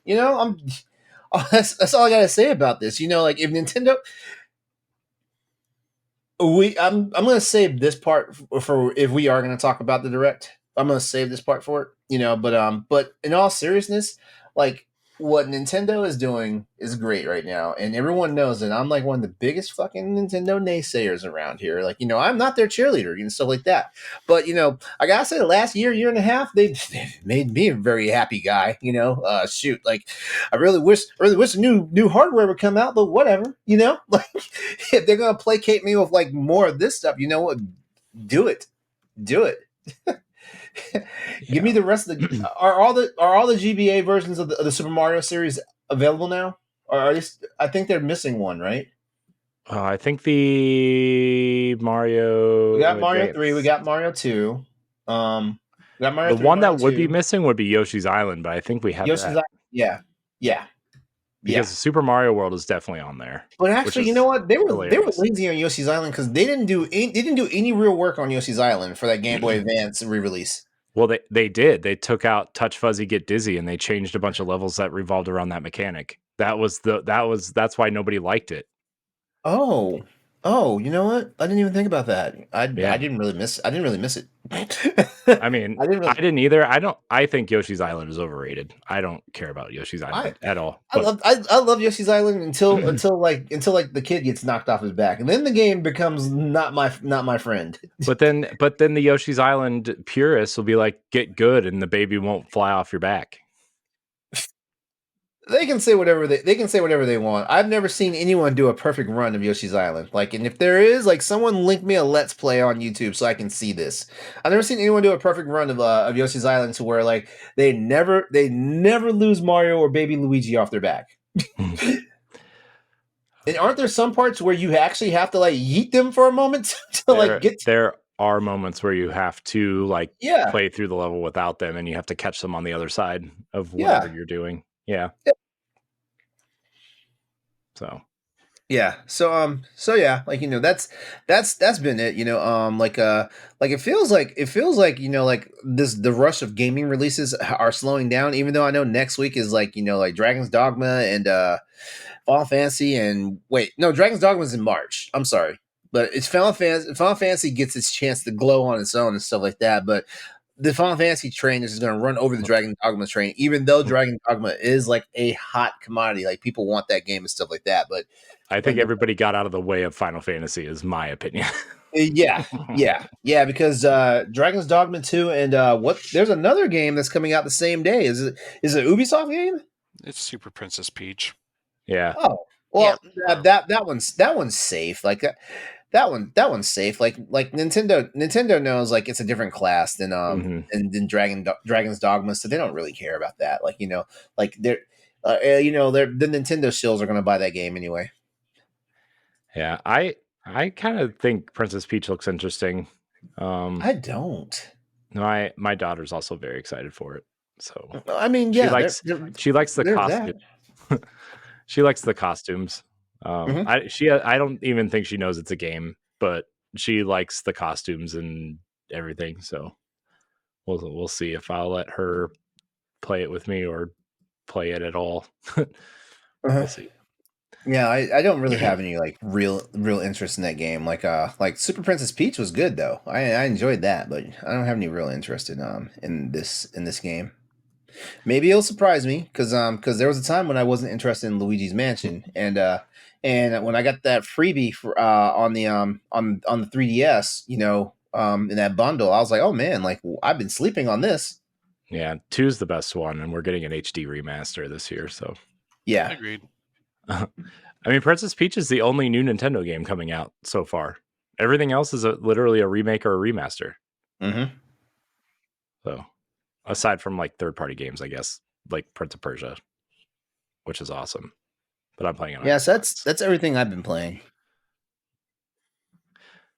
I'm that's all I gotta say about this. Like if Nintendo, I'm gonna save this part for if we are gonna talk about the direct. I'm gonna save this part for it. But in all seriousness, like what Nintendo is doing is great right now, and everyone knows that I'm like one of the biggest fucking Nintendo naysayers around here. Like, I'm not their cheerleader, stuff like that. But I gotta say, the last year and a half, they've made me a very happy guy. Shoot, like I really wish new hardware would come out, but whatever. Like if they're gonna placate me with like more of this stuff, you know what? Do it, do it. Give me the rest of the. Are all the GBA versions of the Super Mario series available now? Or are they? I think they're missing one, right? I think the Mario. We got Mario Advance. 3. We got Mario 2. We got Mario The 3, one Mario that would be 2. missing would be Yoshi's Island, but I think we have Yoshi's that Island. Yeah. because the Super Mario World is definitely on there. But actually, you know what? They were hilarious. lazy on Yoshi's Island because they didn't do any real work on Yoshi's Island for that Game Boy Advance re-release. Well, they did. They took out Touch Fuzzy Get Dizzy and they changed a bunch of levels that revolved around that mechanic. That's why nobody liked it. Oh, you know what? I didn't even think about that. I Yeah. didn't really miss it. I mean, I didn't either. I think Yoshi's Island is overrated. I don't care about Yoshi's Island at all. I love Yoshi's Island until the kid gets knocked off his back, and then the game becomes not my friend. But then the Yoshi's Island purists will be like, get good, and the baby won't fly off your back. they can say whatever they can say whatever they want. I've never seen anyone do a perfect run of Yoshi's Island. Like, and if there is, like, someone link me a Let's Play on YouTube so I can see this. I've never seen anyone do a perfect run of Yoshi's Island to where like they never lose Mario or Baby Luigi off their back. And aren't there some parts where you actually have to like yeet them for a moment to like get? There are moments where you have to like Yeah, play through the level without them, and you have to catch them on the other side of whatever you're doing. Yeah. So. Yeah. So yeah, like, you know, that's been it, you know, like it feels like you know, like the rush of gaming releases are slowing down, even though I know next week is like, you know, like Dragon's Dogma and Final Fantasy, and wait, no, Dragon's Dogma is in March. I'm sorry. But it's Final Fantasy gets its chance to glow on its own and stuff like that, but the Final Fantasy train is going to run over the Dragon Dogma train, even though Dragon Dogma is like a hot commodity. Like, people want that game and stuff like that. But I think everybody got out of the way of Final Fantasy, is my opinion. yeah, because Dragon's Dogma 2 and there's another game that's coming out the same day. Is it an Ubisoft game? It's Super Princess Peach. Yeah. Oh, well, that one's safe. Like that one's safe. Like Nintendo knows like it's a different class than than Dragon's Dogma, so they don't really care about that. Like, you know, like the Nintendo shills are going to buy that game anyway. Yeah, I kind of think Princess Peach looks interesting. I don't. My daughter's also very excited for it. So I mean, she yeah, likes the costume. She likes the costumes. I don't even think she knows it's a game, but she likes the costumes and everything. So we'll see if I'll let her play it with me or play it at all. We'll see. Yeah, I don't really have any like real interest in that game. Like Super Princess Peach was good though. I enjoyed that, but I don't have any real interest in this game. Maybe it'll surprise me because there was a time when I wasn't interested in Luigi's Mansion, and when I got that freebie for on the 3DS, you know, in that bundle, I was like, oh man, like I've been sleeping on this. Yeah, 2's the best one, and we're getting an HD remaster this year, so yeah, agreed. I mean, Princess Peach is the only new Nintendo game coming out so far. Everything else is literally a remake or a remaster. Mm-hmm. So, aside from like third-party games, I guess, like Prince of Persia, which is awesome, but I'm playing it on Yes, Xbox. that's everything I've been playing.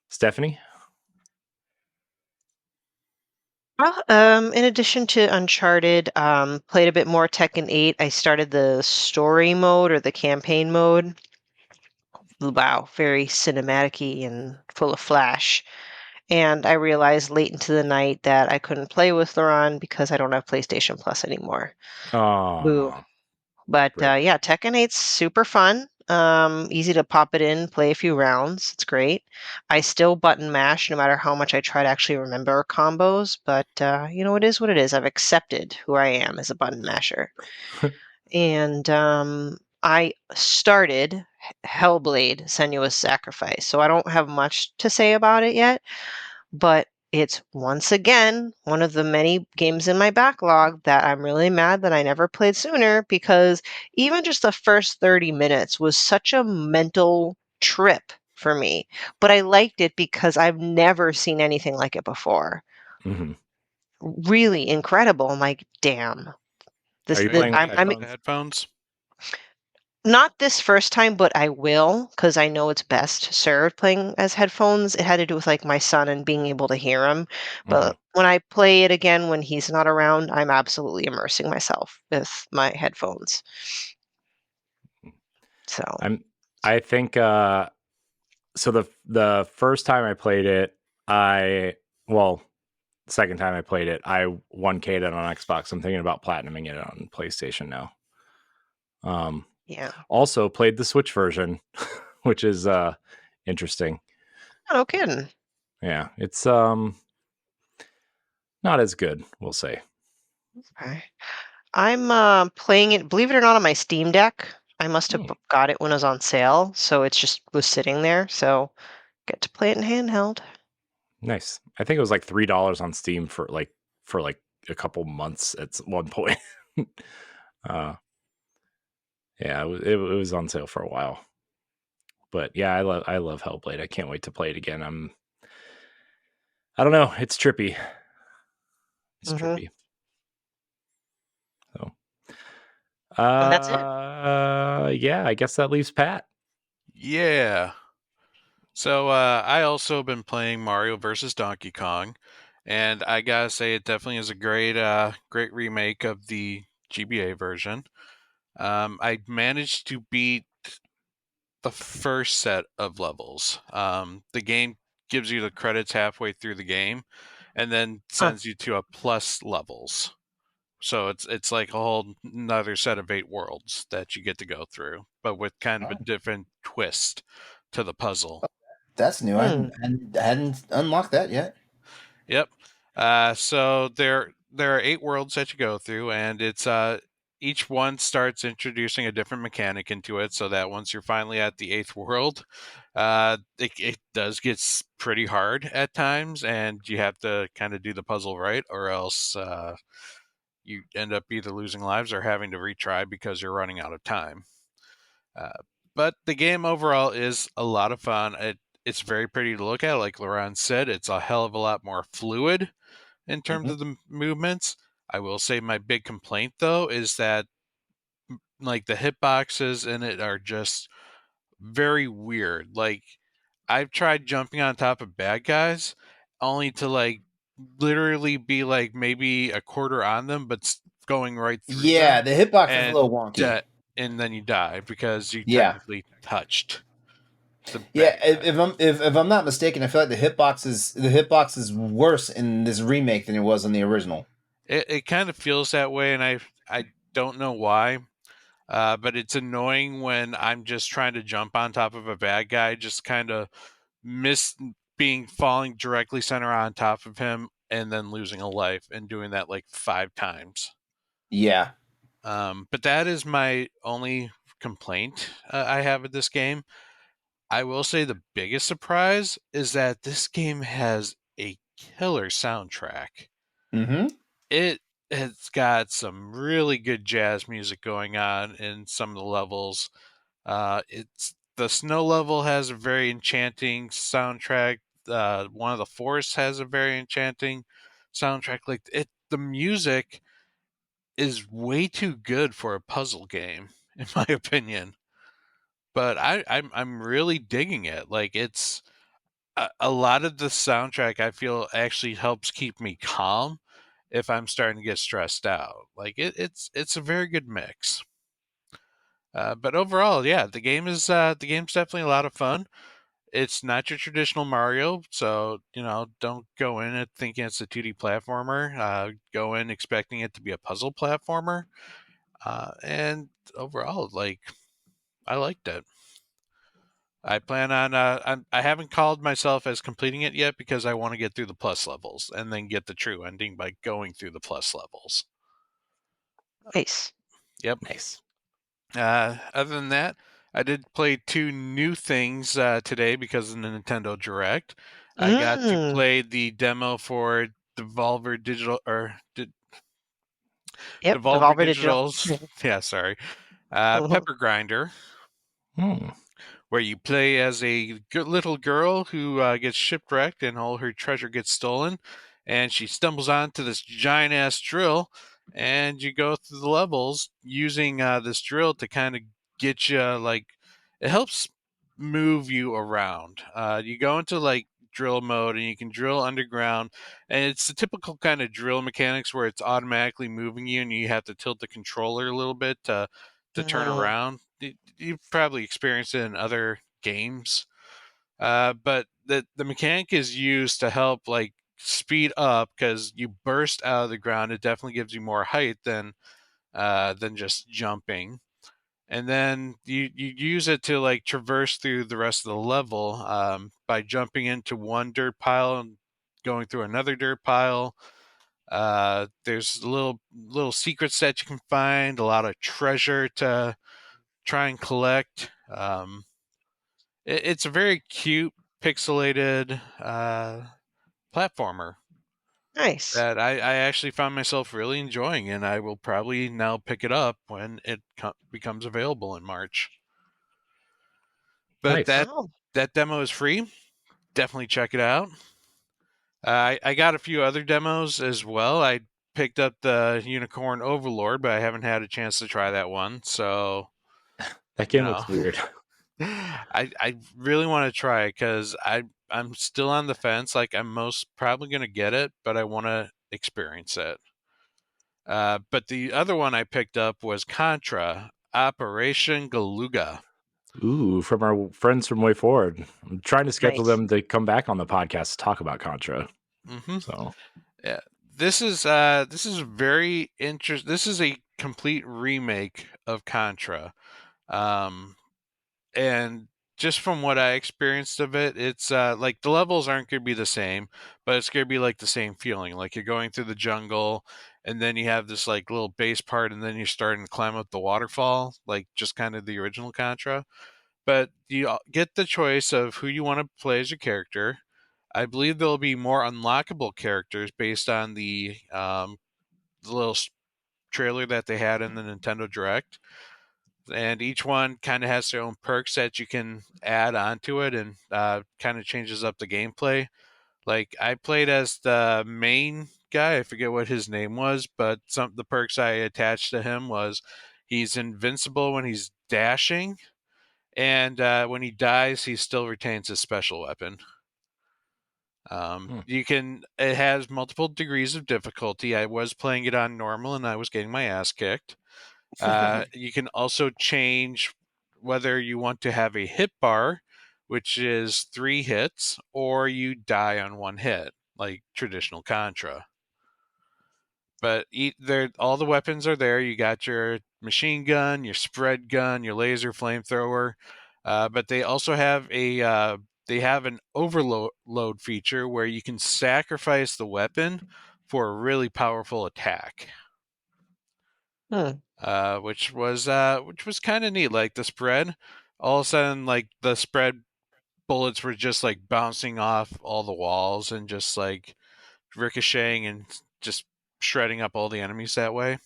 Stephanie? Well, in addition to Uncharted, played a bit more Tekken 8. I started the story mode or the campaign mode. Wow, very cinematic-y and full of flash. And I realized late into the night that I couldn't play with LeRon because I don't have PlayStation Plus anymore. Boo. Oh, But rip. yeah, Tekken 8's super fun. Easy to pop it in, play a few rounds. It's great. I still button mash no matter how much I try to actually remember combos, but you know, it is what it is. I've accepted who I am as a button masher. And I started Hellblade: Senua's Sacrifice, so I don't have much to say about it yet, but it's once again one of the many games in my backlog that I'm really mad that I never played sooner, because even just the first 30 minutes was such a mental trip for me. But I liked it because I've never seen anything like it before. Mm-hmm. Really incredible. I'm like, damn. Are you playing with I'm headphones? not this first time, but I will, because I know it's best served playing as headphones. It had to do with like my son and being able to hear him. But when I play it again when he's not around, I'm absolutely immersing myself with my headphones. So I think so the first time I played it, second time I played it, I 1K'd it on Xbox. I'm thinking about platinuming it on PlayStation now. yeah. Also played the Switch version, which is interesting. No kidding. Yeah, it's not as good, we'll say. Okay. I'm playing it, believe it or not, on my Steam Deck. I must have got it when it was on sale, so it's just was sitting there. So get to play it in handheld. Nice. I think it was like $3 on Steam for like a couple months at one point. Yeah, it was on sale for a while. But yeah, I love Hellblade. I can't wait to play it again. I don't know. It's trippy. It's Mhm. trippy. So, And that's it. yeah, I guess that leaves Pat. Yeah. So I also been playing Mario versus Donkey Kong, and I gotta say it definitely is a great remake of the GBA version. I managed to beat the first set of levels. The game gives you the credits halfway through the game, and then Huh. sends you to a plus levels. So it's like a whole another set of 8 worlds that you get to go through, but with kind of a Oh, different twist to the puzzle. that's new. Hmm. I hadn't unlocked that yet. Yep. So there are 8 worlds that you go through, and it's each one starts introducing a different mechanic into it, so that once you're finally at the 8th world, it does get pretty hard at times, and you have to kind of do the puzzle right, or else you end up either losing lives or having to retry because you're running out of time. Uh, but the game overall is a lot of fun. It's very pretty to look at. Like LeRon said, it's a hell of a lot more fluid in terms Mhm. of the movements. I will say my big complaint though is that like the hitboxes in it are just very weird. Like I've tried jumping on top of bad guys only to like literally be like maybe a quarter on them, but going right through Yeah, them, the hitbox is a and little wonky. and then you die because you Yeah, technically touched the yeah. bad If, guy. if I'm if I'm not mistaken, I feel like the hitbox is worse in this remake than it was in the original. It kind of feels that way, and I don't know why. But it's annoying when I'm just trying to jump on top of a bad guy, just kind of miss being falling directly center on top of him and then losing a life and doing that like 5 times. Yeah. But that is my only complaint I have with this game. I will say the biggest surprise is that this game has a killer soundtrack. Mm-hmm. It has got some really good jazz music going on in some of the levels. It's the snow level has a very enchanting soundtrack. One of the forests has a very enchanting soundtrack. Like the music is way too good for a puzzle game, in my opinion. But I'm really digging it. Like it's a lot of the soundtrack I feel actually helps keep me calm if I'm starting to get stressed out. Like it's a very good mix. But overall, yeah, the game's definitely a lot of fun. It's not your traditional Mario, so don't go in it thinking it's a 2D platformer. Go in expecting it to be a puzzle platformer. And overall, like I liked it. I plan on. I haven't called myself as completing it yet because I want to get through the plus levels and then get the true ending by going through the plus levels. Nice. Yep. Nice. Other than that, I did play 2 new things today because of the Nintendo Direct. I got to Mm. play the demo for Devolver Digital or Yep. Devolver Devolver Digital. Digital's. Yeah, sorry. Pepper Grinder, Hmm. where you play as a good little girl who gets shipwrecked and all her treasure gets stolen, and she stumbles onto this giant ass drill, and you go through the levels using this drill to kind of get you like it helps move you around. You go into like drill mode and you can drill underground, and it's the typical kind of drill mechanics where it's automatically moving you and you have to tilt the controller a little bit to turn Mhm. around. You've probably experienced it in other games, but the mechanic is used to help like speed up because you burst out of the ground. It definitely gives you more height than just jumping, and then you use it to like traverse through the rest of the level by jumping into one dirt pile and going through another dirt pile. There's little secrets that you can find, a lot of treasure to try and collect. It's a very cute, pixelated platformer. Nice. that I actually found myself really enjoying, and I will probably now pick it up when it becomes available in March. But Nice. Oh, that demo is free. Definitely check it out. I got a few other demos as well. I picked up the Unicorn Overlord, but I haven't had a chance to try that one. So, That you game know, looks weird. I really want to try it because I'm still on the fence. Like I'm most probably gonna get it, but I want to experience it. But the other one I picked up was Contra Operation Galuga. Ooh, from our friends from Way Forward. I'm trying to schedule nice. them to come back on the podcast to talk about Contra. Mm-hmm. So Yeah, this is very interesting. This is a complete remake of Contra, um, and just from what I experienced of it, it's like the levels aren't going to be the same, but it's going to be like the same feeling. Like you're going through the jungle, and then you have this like little base part, and then you're starting to climb up the waterfall, like just kind of the original Contra. But you get the choice of who you want to play as your character. I believe there'll be more unlockable characters based on the little trailer that they had in the Nintendo Direct. And each one kind of has their own perks that you can add onto it and kind of changes up the gameplay. Like I played as the main guy, I forget what his name was, but some the perks I attached to him was he's invincible when he's dashing, and when he dies, he still retains his special weapon. You can. It has multiple degrees of difficulty. I was playing it on normal, and I was getting my ass kicked. You can also change whether you want to have a hit bar, which is 3 hits, or you die on 1 hit, like traditional Contra. But all the weapons are there. You got your machine gun, your spread gun, your laser flamethrower, but they also have an overload feature where you can sacrifice the weapon for a really powerful attack. Which was kind of neat. Like the spread, all of a sudden, like the spread bullets were just like bouncing off all the walls and just like ricocheting and just shredding up all the enemies that way.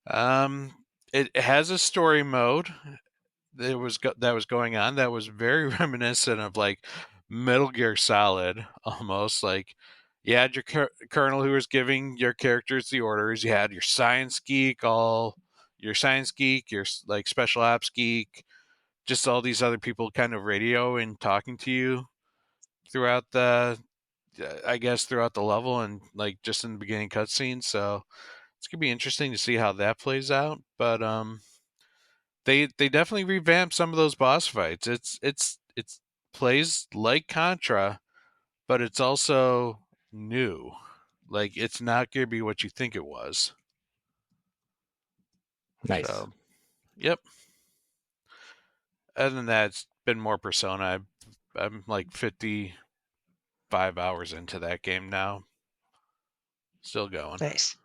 It has a story mode that was going on that was very reminiscent of like Metal Gear Solid almost. Like you had your colonel who was giving your characters the orders. You had your science geek, your like special ops geek, just all these other people kind of radio and talking to you throughout throughout the level and like just in the beginning cutscene. So it's gonna be interesting to see how that plays out. But they definitely revamped some of those boss fights. It's plays like Contra, but it's also new. Like it's not gonna be what you think it was. nice. So, yep. Other than that, it's been more Persona. I'm like 55 hours into that game now. Still going. Nice.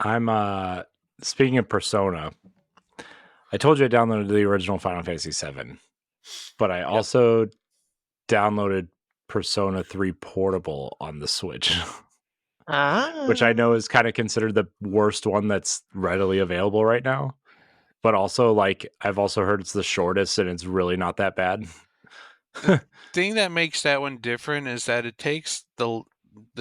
I'm speaking of Persona, I told you I downloaded the original Final Fantasy VII, but I also downloaded Persona 3 Portable on the Switch, which I know is kind of considered the worst one that's readily available right now. But also, like, I've also heard it's the shortest and it's really not that bad. Thing that makes that one different is that it takes the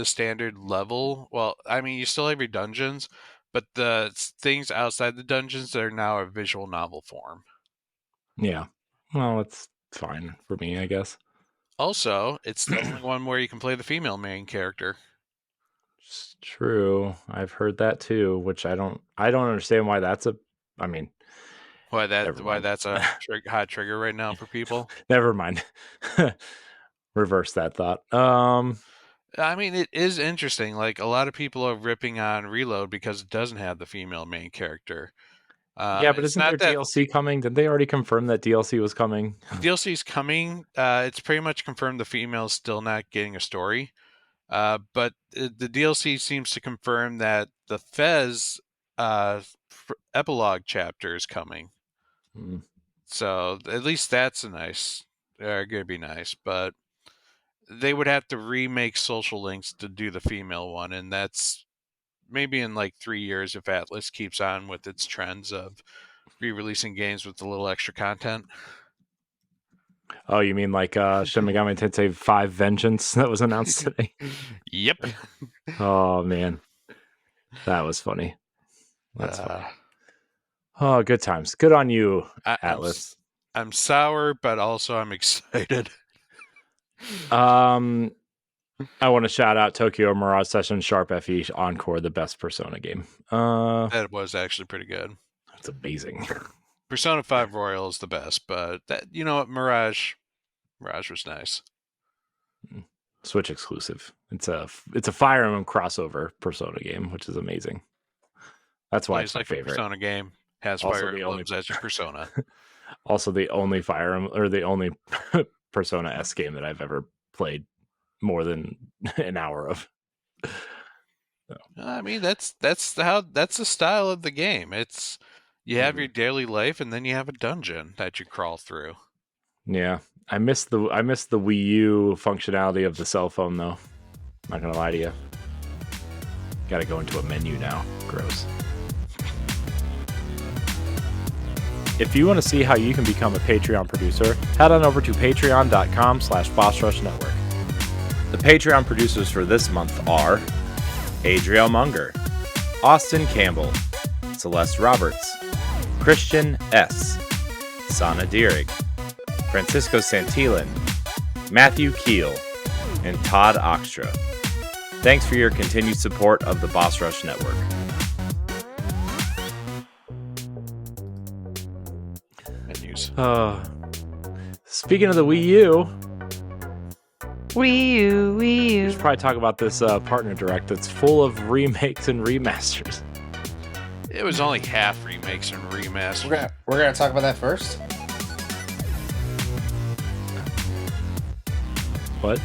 standard level. Well, I mean, you still have your dungeons, but the things outside the dungeons are now a visual novel form. Yeah. Well, it's fine for me, I guess. Also, it's the only one where you can play the female main character. It's true. I've heard that too, which I don't understand why that's I mean, Why never mind. that's a hot trigger right now for people. Never mind. Reverse that thought. I mean, it is interesting. Like a lot of people are ripping on Reload because it doesn't have the female main character. Yeah, but It's isn't there not that DLC coming? Did they already confirm that DLC was coming? DLC's coming. It's pretty much confirmed the female's still not getting a story. But the DLC seems to confirm that the Fez epilogue chapter is coming. So at least that's going to be nice. But they would have to remake Social Links to do the female one, and that's maybe in like 3 years if Atlas keeps on with its trends of re-releasing games with a little extra content. Oh, you mean like Shin Megami Tensei 5 Vengeance that was announced today? Yep. Oh, man. That was funny. That's funny. Oh, good times. Good on you, Atlas. I'm sour, but also I'm excited. I want to shout out Tokyo Mirage Session Sharp FE Encore, the best Persona game. That was actually pretty good. It's amazing. Persona 5 Royal is the best, but that, you know what, Mirage was nice. Switch exclusive. It's a Fire Emblem crossover Persona game, which is amazing. That's why it's my favorite. Persona game has Also Fire Emblems as your Persona. Also, the only Fire Emblem or the only Persona S game that I've ever played more than an hour of. So. I mean, that's the style of the game. It's you have your daily life, and then you have a dungeon that you crawl through. Yeah, I miss the Wii U functionality of the cell phone, though. Not gonna lie to you. Got to go into a menu now. Gross. If you want to see how you can become a Patreon producer, head on over to patreon.com/BossRushNetwork. The Patreon producers for this month are Adriel Munger, Austin Campbell, Celeste Roberts, Christian S., Sana Dirrig, Francisco Santillan, Matthew Keel, and Todd Oxtra. Thanks for your continued support of the Boss Rush Network. Menus. Speaking of the Wii U, We should probably talk about this partner direct that's full of remakes and remasters. It was only half remakes and remasters. We're gonna talk about that first. What?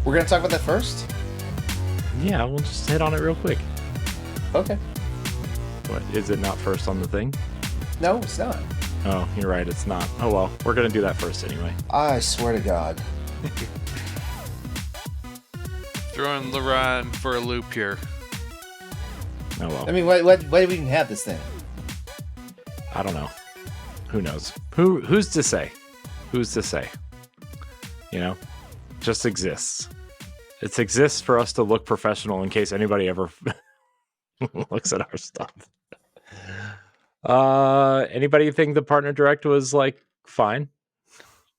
We're gonna talk about that first. Yeah, we'll just hit on it real quick. Okay. What, is it not first on the thing? No, it's not. Oh, you're right, it's not. Oh well, we're gonna do that first anyway. I swear to God. Throwing LeRon for a loop here. Oh well. I mean, why do we even have this thing? I don't know. Who knows? Who's to say? Who's to say? You know, just exists. It exists for us to look professional in case anybody ever looks at our stuff. Anybody think the partner direct was like fine?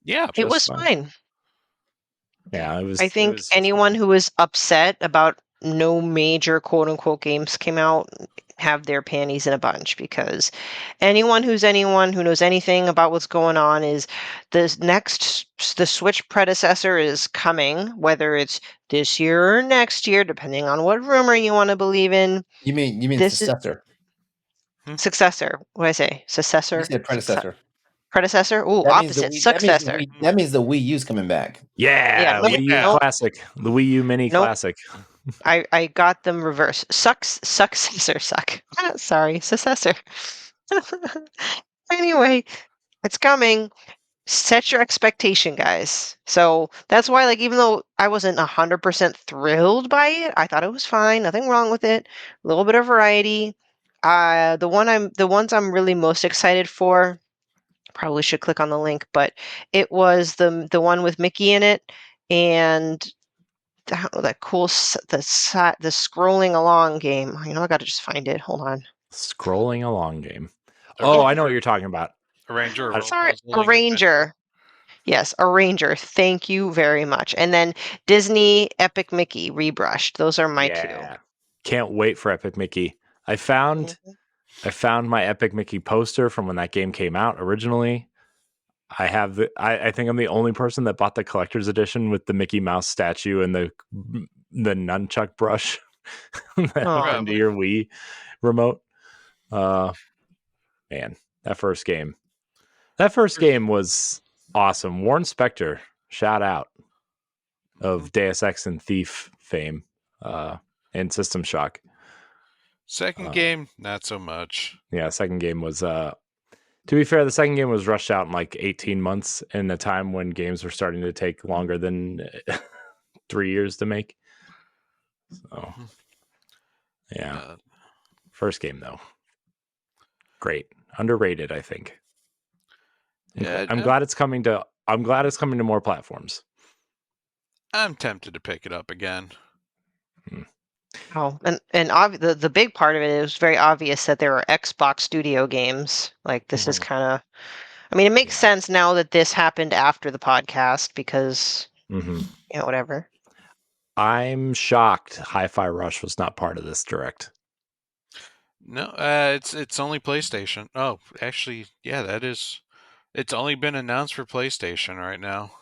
Yeah, It was fine. Yeah, it was. I think anyone who was upset about no major quote unquote games came out have their panties in a bunch, because anyone who knows anything about what's going on is the Switch predecessor is coming, whether it's this year or next year, depending on what rumor you want to believe in. You mean This successor? Successor. What did I say? Successor? You said predecessor. Predecessor? Ooh, That means opposite. Successor. That means the Wii U's coming back. Yeah, Wii U Classic, the Wii U Mini Classic. I got them reversed. Successor. Sorry, successor. Anyway, it's coming. Set your expectation, guys. So that's why, like, even though I wasn't 100% thrilled by it, I thought it was fine. Nothing wrong with it. A little bit of variety. The ones I'm really most excited for. Probably should click on the link, but it was the one with Mickey in it, and that cool the scrolling along game. You know, I got to just find it. Hold on. Scrolling along game. Oh, I know what you're talking about. A Ranger. Sorry, a Ranger. Yes, a Ranger. Thank you very much. And then Disney Epic Mickey rebrushed. Those are my two. Can't wait for Epic Mickey. I found my Epic Mickey poster from when that game came out originally. I think I'm the only person that bought the collector's edition with the Mickey Mouse statue and the nunchuck brush into your Wii remote. Man, that first game was awesome. Warren Spector, shout out, of Deus Ex and Thief fame, and System Shock. Second game, not so much. Yeah, second game was To be fair, the second game was rushed out in like 18 months in a time when games were starting to take longer than 3 years to make. So, yeah. First game, though. Great. Underrated, I think. Yeah, I'm glad it's coming to more platforms. I'm tempted to pick it up again. Oh, and the big part of it is very obvious that there are Xbox Studio games. Like this is kind of, I mean, it makes sense now that this happened after the podcast because, whatever. I'm shocked Hi-Fi Rush was not part of this direct. No, it's only PlayStation. Oh, actually, yeah, that is. It's only been announced for PlayStation right now.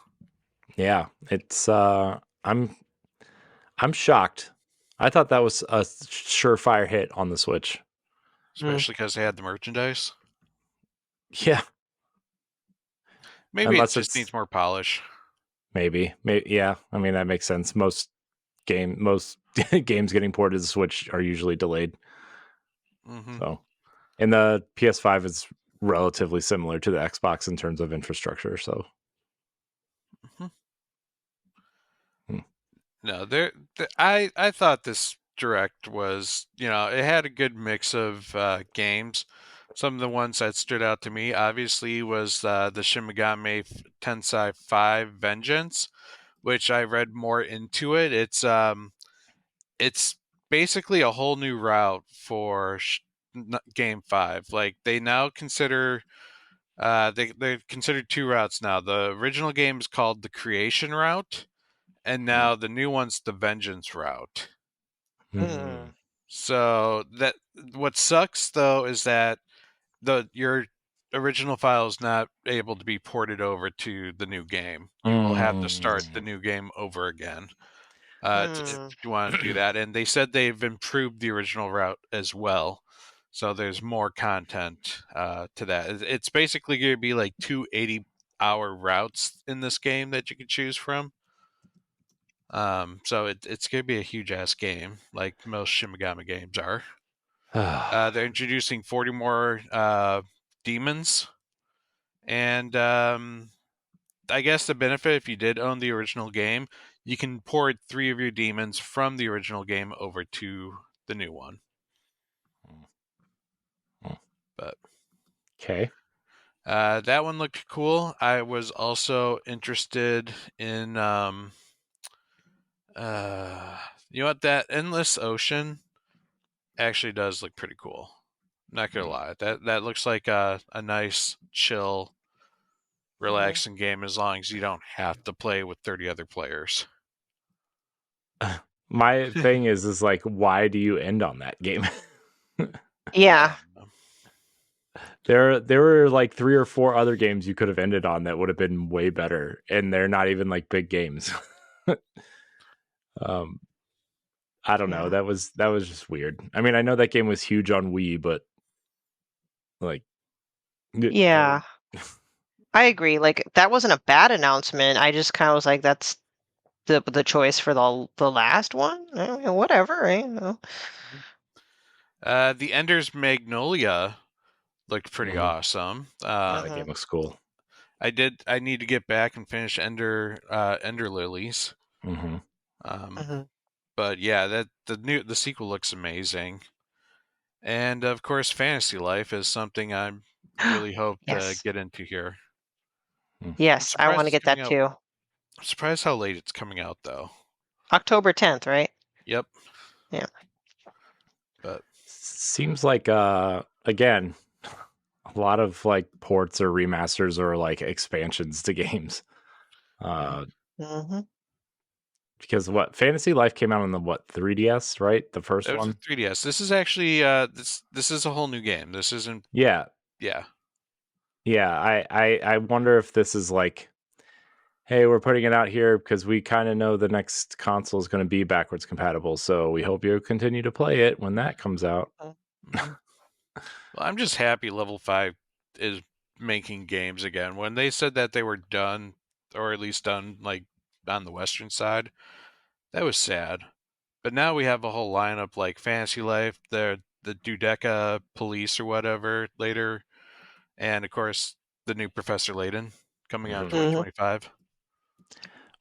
Yeah, it's I'm shocked. I thought that was a surefire hit on the Switch. Especially because they had the merchandise. Yeah. Maybe it just needs more polish. Maybe. Yeah. I mean, that makes sense. Most games getting ported to the Switch are usually delayed. So, and the PS5 is relatively similar to the Xbox in terms of infrastructure. So, no, I thought this direct was, it had a good mix of games. Some of the ones that stood out to me, obviously, was the Shin Megami Tensei 5 Vengeance, which I read more into it. It's basically a whole new route for Game 5. Like, they now consider they've considered two routes now. The original game is called the Creation route, and now the new one's the Vengeance route. So that what sucks though is that your original file is not able to be ported over to the new game. You will have to start the new game over again if you want to do that. And they said they've improved the original route as well. So there's more content to that. It's basically going to be like 2 80-hour routes in this game that you can choose from. So it's going to be a huge ass game, like most Shin Megami games are. They're introducing 40 more demons, and I guess the benefit, if you did own the original game, you can port 3 of your demons from the original game over to the new one. But okay. That one looked cool. I was also interested in you know what, that Endless Ocean actually does look pretty cool. Not gonna lie. That looks like a nice, chill, relaxing game as long as you don't have to play with 30 other players. My thing is like, why do you end on that game? Yeah. There were like 3 or 4 other games you could have ended on that would have been way better, and they're not even like big games. I don't know. That was just weird. I mean, I know that game was huge on Wii, but like, yeah, I agree. Like that wasn't a bad announcement. I just kind of was like, that's the choice for the last one. Whatever, right? The Ender's Magnolia looked pretty awesome. That game looks cool. I need to get back and finish Ender Lilies. But yeah, the sequel looks amazing. And of course, Fantasy Life is something I really hope to get into here. Yes, I want to get that too. I'm surprised how late it's coming out though. October 10th, right? Yep. Yeah. But seems like again, a lot of like ports or remasters or like expansions to games. Because Fantasy Life came out on the 3DS, right? The first one. 3DS. This is actually this is a whole new game. This isn't. Yeah. Yeah. Yeah. I wonder if this is like, hey, we're putting it out here because we kind of know the next console is going to be backwards compatible. So we hope you continue to play it when that comes out. Well, I'm just happy Level 5 is making games again. When they said that they were done, or at least done like on the Western side, that was sad. But now we have a whole lineup like Fantasy Life, the Dodeca Police or whatever later, And of course, the new Professor Layton coming out in Mhm. 2025.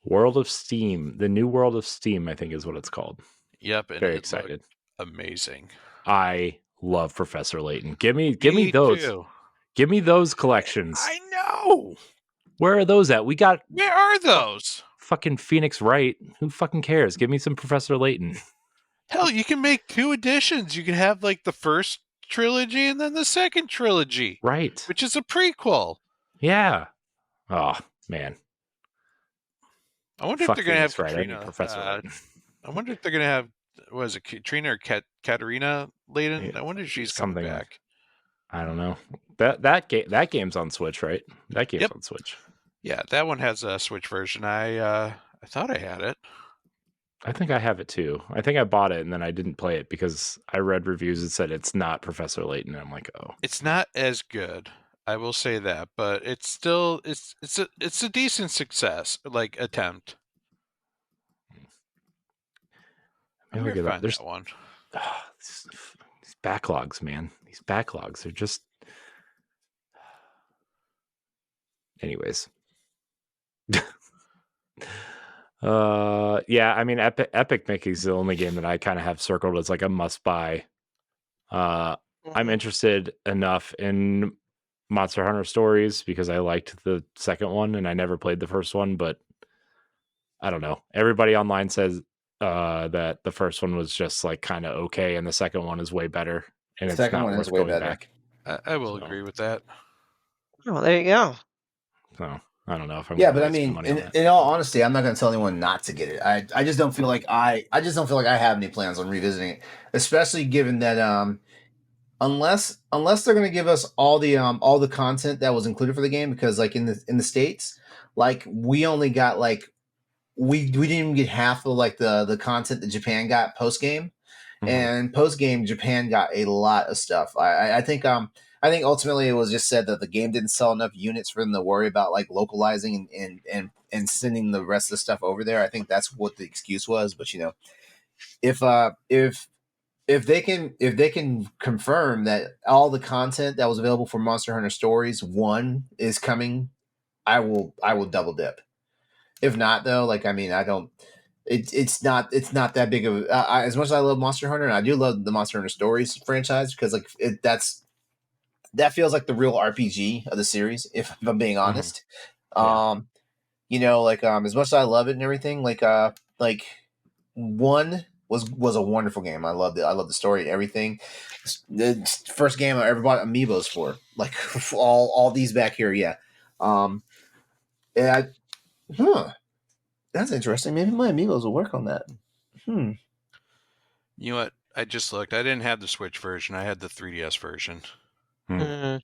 World of Steam, the new World of Steam, I think is what it's called. Yep, and Very it excited. looked amazing. I love Professor Layton. Give me Me those. too. Give me those collections. I know. Where are those at? We got Where are those? fucking Phoenix Wright. Who fucking cares? Give me some Professor Layton. Hell, you can make 2 editions. You can have like the first trilogy and then the second trilogy, Right. which is a prequel. Yeah. Oh, man. I wonder if Fuck they're going to have Phoenix Wright. I need Katrina. Professor Layton. I wonder if they're going to have, was it Katrina or Katarina Layton? I wonder if she's coming Something back. I don't know. That game's on Switch, right? That game's Yep. on Switch. Yeah, that one has a Switch version. I thought I had it. I think I have it too. I think I bought it and then I didn't play it because I read reviews that said it's not Professor Layton. And I'm like, oh, It's not as good. I will say that, but it's still it's a decent success, like attempt. I'm maybe gonna get up. find There's that one. these backlogs, man. These backlogs are just. Anyways. Yeah, I mean, Epic Mickey's the only game that I kind of have circled as like a must buy. I'm Mhm. interested enough in Monster Hunter Stories because I liked the second one and I never played the first one, but I don't know. Everybody online says that the first one was just like kind of okay and the second one is way better and it's Second not one is worth way going better. back. I will So- agree with that. Oh, there you go. So I don't know if I'm Yeah, gonna but I waste my mean, money on in, that. in all honesty, I'm not going to tell anyone not to get it. I just don't feel like I just don't feel like I have any plans on revisiting it, especially given that unless they're going to give us all the content that was included for the game, because like in the States, like we only got like we didn't even get half of like the content that Japan got post game. Mhm. And post game, Japan got a lot of stuff. I think ultimately it was just said that the game didn't sell enough units for them to worry about like localizing and sending the rest of the stuff over there. I think that's what the excuse was. But you know, if they can confirm that all the content that was available for Monster Hunter Stories 1 is coming, I will double dip. If not, though, like I mean, I don't. It's not that big of as much as I love Monster Hunter, and I do love the Monster Hunter Stories franchise because like that feels like the real RPG of the series. If I'm being honest, Yeah. you know, like as much as I love it and everything, like 1 was a wonderful game. I loved it. I love the story and everything. The first game I ever bought amiibos for, like all these back here, yeah. And that's interesting. Maybe my amiibos will work on that. You know what? I just looked. I didn't have the Switch version. I had the 3DS version. Mm.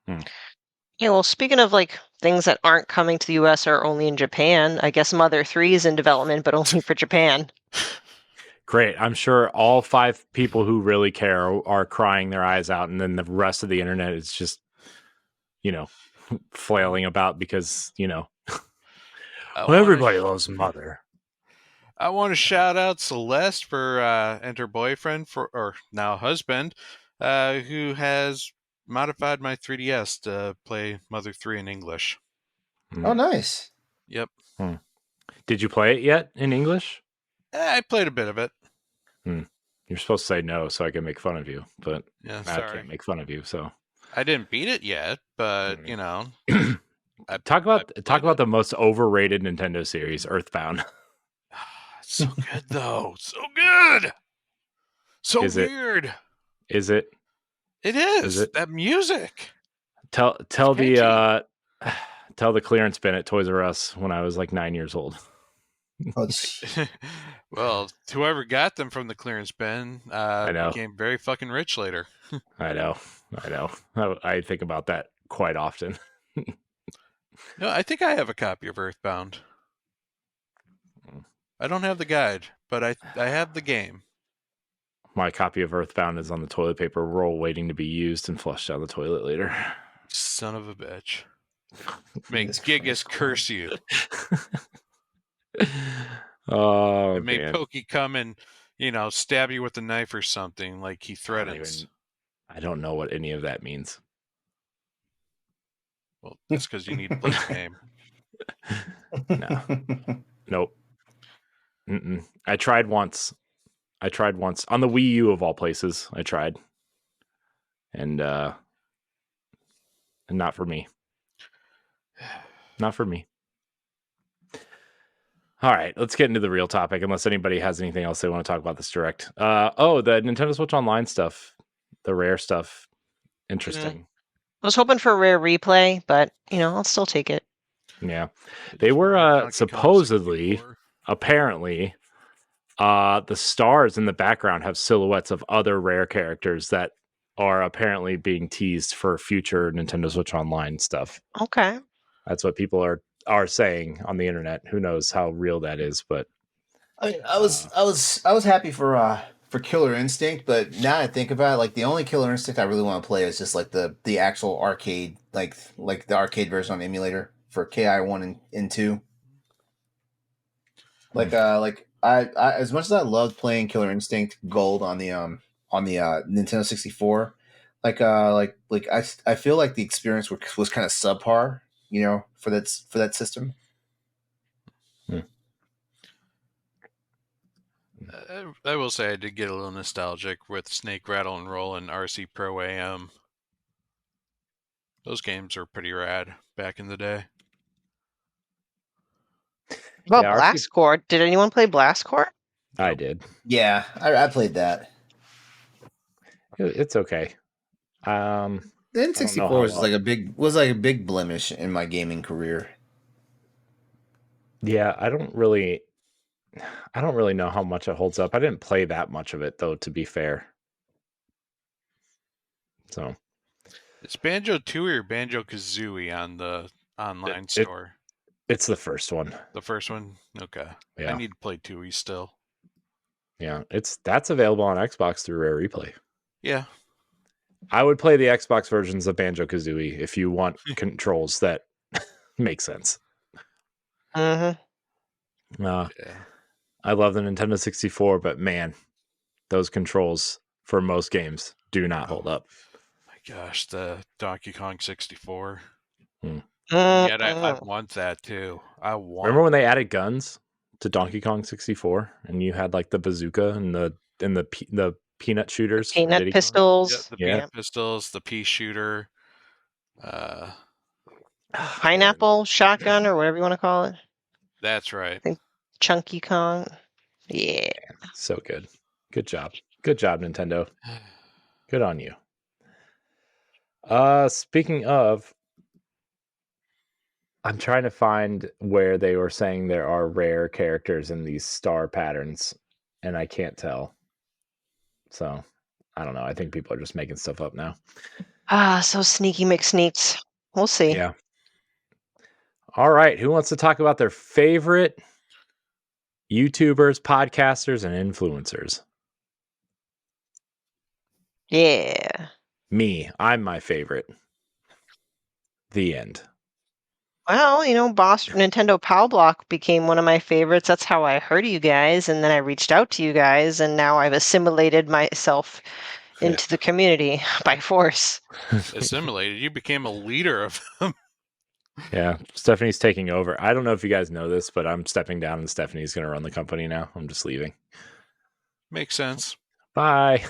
Hmm. Yeah, well, speaking of like things that aren't coming to the US or only in Japan, I guess Mother 3 is in development, but only for Japan. Great. I'm sure all 5 people who really care are crying their eyes out, and then the rest of the internet is just, you know, flailing about because, you know, everybody loves Mother. I want to shout out Celeste for and her boyfriend or now husband, who has modified my 3DS to play Mother 3 in English. Oh, nice. Yep. Did you play it yet in English? I played a bit of it. You're supposed to say no so I can make fun of you, but Yeah, I sorry. can't make fun of you. So I didn't beat it yet, but you know, talk about it. the most overrated Nintendo series, Earthbound. It's so good though, so good, so Is it? weird. Is it? It is. Is it? That music. Tell It's the tell the clearance bin at Toys R Us when I was like 9 years old. Oh, Well, whoever got them from the clearance bin I know. became very fucking rich later. I know. I think about that quite often. No, I think I have a copy of Earthbound. I don't have the guide, but I have the game. My copy of Earthbound is on the toilet paper roll waiting to be used and flushed down the toilet later. Son of a bitch. May Jesus Gigas Christ. curse you. Oh, And may man. Pokey come and, stab you with a knife or something like he threatens. I don't know what any of that means. Well, that's because you need to play the game. No. Nope. Mm-mm. I tried once on the Wii U of all places. I tried, and not for me. Not for me. All right, let's get into the real topic. Unless anybody has anything else they want to talk about this direct. The Nintendo Switch Online stuff, the rare stuff. Interesting. I was hoping for a rare replay, but I'll still take it. Yeah, I they just were wanted Donkey Kong supposedly, 64. apparently, the stars in the background have silhouettes of other rare characters that are apparently being teased for future Nintendo Switch Online stuff. Okay. That's what people are saying on the internet. Who knows how real that is? But I mean, I was happy for Killer Instinct, but now I think about it, like the only Killer Instinct I really want to play is just like the actual arcade, like the arcade version on emulator for KI 1 and 2. Like I as much as I loved playing Killer Instinct Gold on the Nintendo 64, I feel like the experience was kind of subpar, for that system. I will say I did get a little nostalgic with Snake Rattle and Roll and RC Pro AM. Those games were pretty rad back in the day. Well, Yeah, Blast Core. Did anyone play Blast Core? I did. Yeah, I played that. It's okay. The I don't know N64 how was well- like a big blemish in my gaming career. Yeah, I don't really know how much it holds up. I didn't play that much of it though, to be fair. So It's Banjo-Tooie or Banjo-Kazooie on the online store? it's the first one. The first one? Okay. Yeah. I need to play Tooie still. Yeah, that's available on Xbox through Rare Replay. Yeah. I would play the Xbox versions of Banjo-Kazooie if you want controls that make sense. Mm-hmm. Yeah. I love the Nintendo 64, but man, those controls for most games do not hold up. My gosh, the Donkey Kong 64. Hmm. Yet I want that too. Remember when they added guns to Donkey Kong 64 and you had like the bazooka and the peanut shooters? Peanut pistols. Yep, the peanut pistols, the pea shooter. Pineapple shotgun or whatever you want to call it. That's right. Chunky Kong. Yeah. So good. Good job. Good job, Nintendo. Good on you. Speaking of, I'm trying to find where they were saying there are rare characters in these star patterns, and I can't tell. So, I don't know. I think people are just making stuff up now. So sneaky McSneaks. We'll see. Yeah. All right. Who wants to talk about their favorite YouTubers, podcasters, and influencers? Yeah. Me. I'm my favorite. The end. Well, Nintendo Pow Block became one of my favorites. That's how I heard of you guys, and then I reached out to you guys, and now I've assimilated myself into the community by force. Assimilated? You became a leader of them. Yeah, Stephanie's taking over. I don't know if you guys know this, but I'm stepping down and Stephanie's going to run the company now. I'm just leaving. Makes sense. Bye.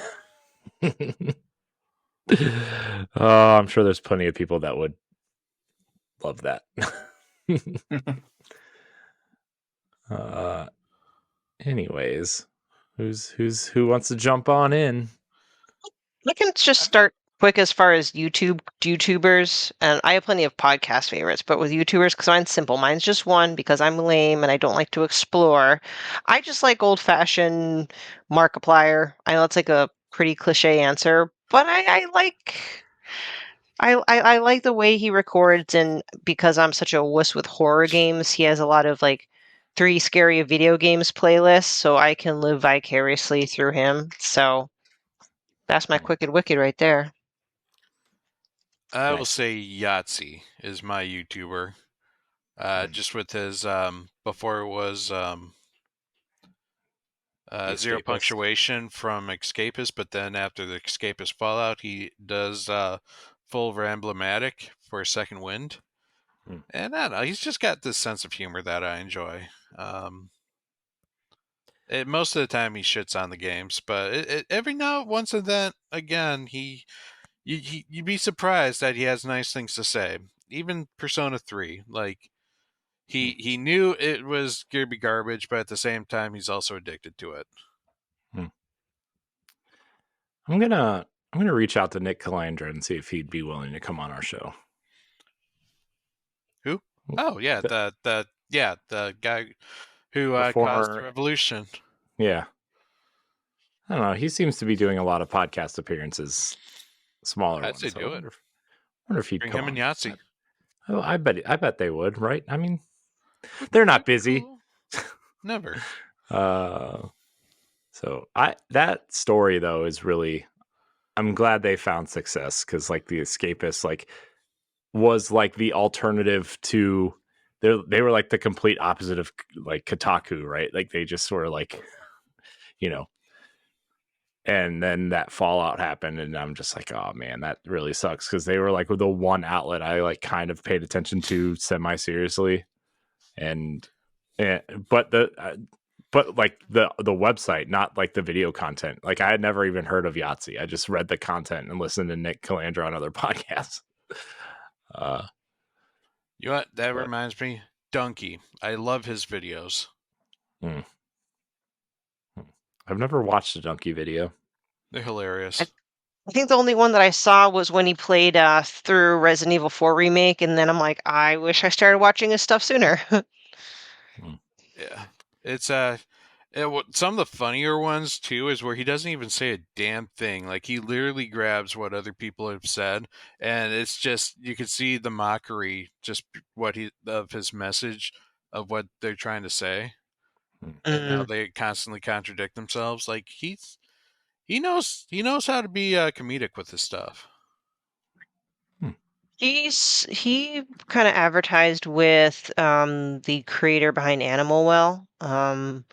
I'm sure there's plenty of people that would love that. Anyways, who wants to jump on in? I can just start quick as far as YouTubers, and I have plenty of podcast favorites, but with YouTubers, because mine's simple. Mine's just one because I'm lame and I don't like to explore. I just like old-fashioned Markiplier. I know it's like a pretty cliche answer, but I like the way he records, and because I'm such a wuss with horror games, he has a lot of like 3 scary video games playlists, so I can live vicariously through him. So that's my quick and wicked right there. I will say Yahtzee is my YouTuber. Just with his before it was zero punctuation from Escapist, but then after the Escapist Fallout, he does full Emblematic for a second wind. Hmm. And I don't know, he's just got this sense of humor that I enjoy. Most of the time he shits on the games, but every now once and then again you'd be surprised that he has nice things to say. Even Persona 3, like he knew it was gonna be garbage, but at the same time he's also addicted to it. I'm gonna reach out to Nick Calandra and see if he'd be willing to come on our show. Who? Oh yeah, the guy who The caused the former- revolution. Yeah. I don't know. He seems to be doing a lot of podcast appearances, smaller I'd ones. say So do I it. wonder if he'd Bring come him and on. Yahtzee. Oh, I bet they would, right? I mean, they're not busy. Cool. Never. So that story though is really, I'm glad they found success, because like the Escapist like was like the alternative to, they were like the complete opposite of like Kotaku, right? Like they just sort of like, you know, and then that fallout happened, and I'm just like, oh man, that really sucks, because they were like the one outlet I like kind of paid attention to semi seriously, and but like the website, not like the video content. Like I had never even heard of Yahtzee. I just read the content and listened to Nick Calandra on other podcasts. You know what? That reminds me, Donkey. I love his videos. I've never watched a Donkey video. They're hilarious. I think the only one that I saw was when he played through Resident Evil 4 remake, and then I'm like, I wish I started watching his stuff sooner. Yeah, it's some of the funnier ones too is where he doesn't even say a damn thing. Like he literally grabs what other people have said, and it's just, you can see the mockery, just of his message of what they're trying to say, and how they constantly contradict themselves. Like he knows how to be comedic with his stuff. He kind of advertised with the creator behind Animal Well, and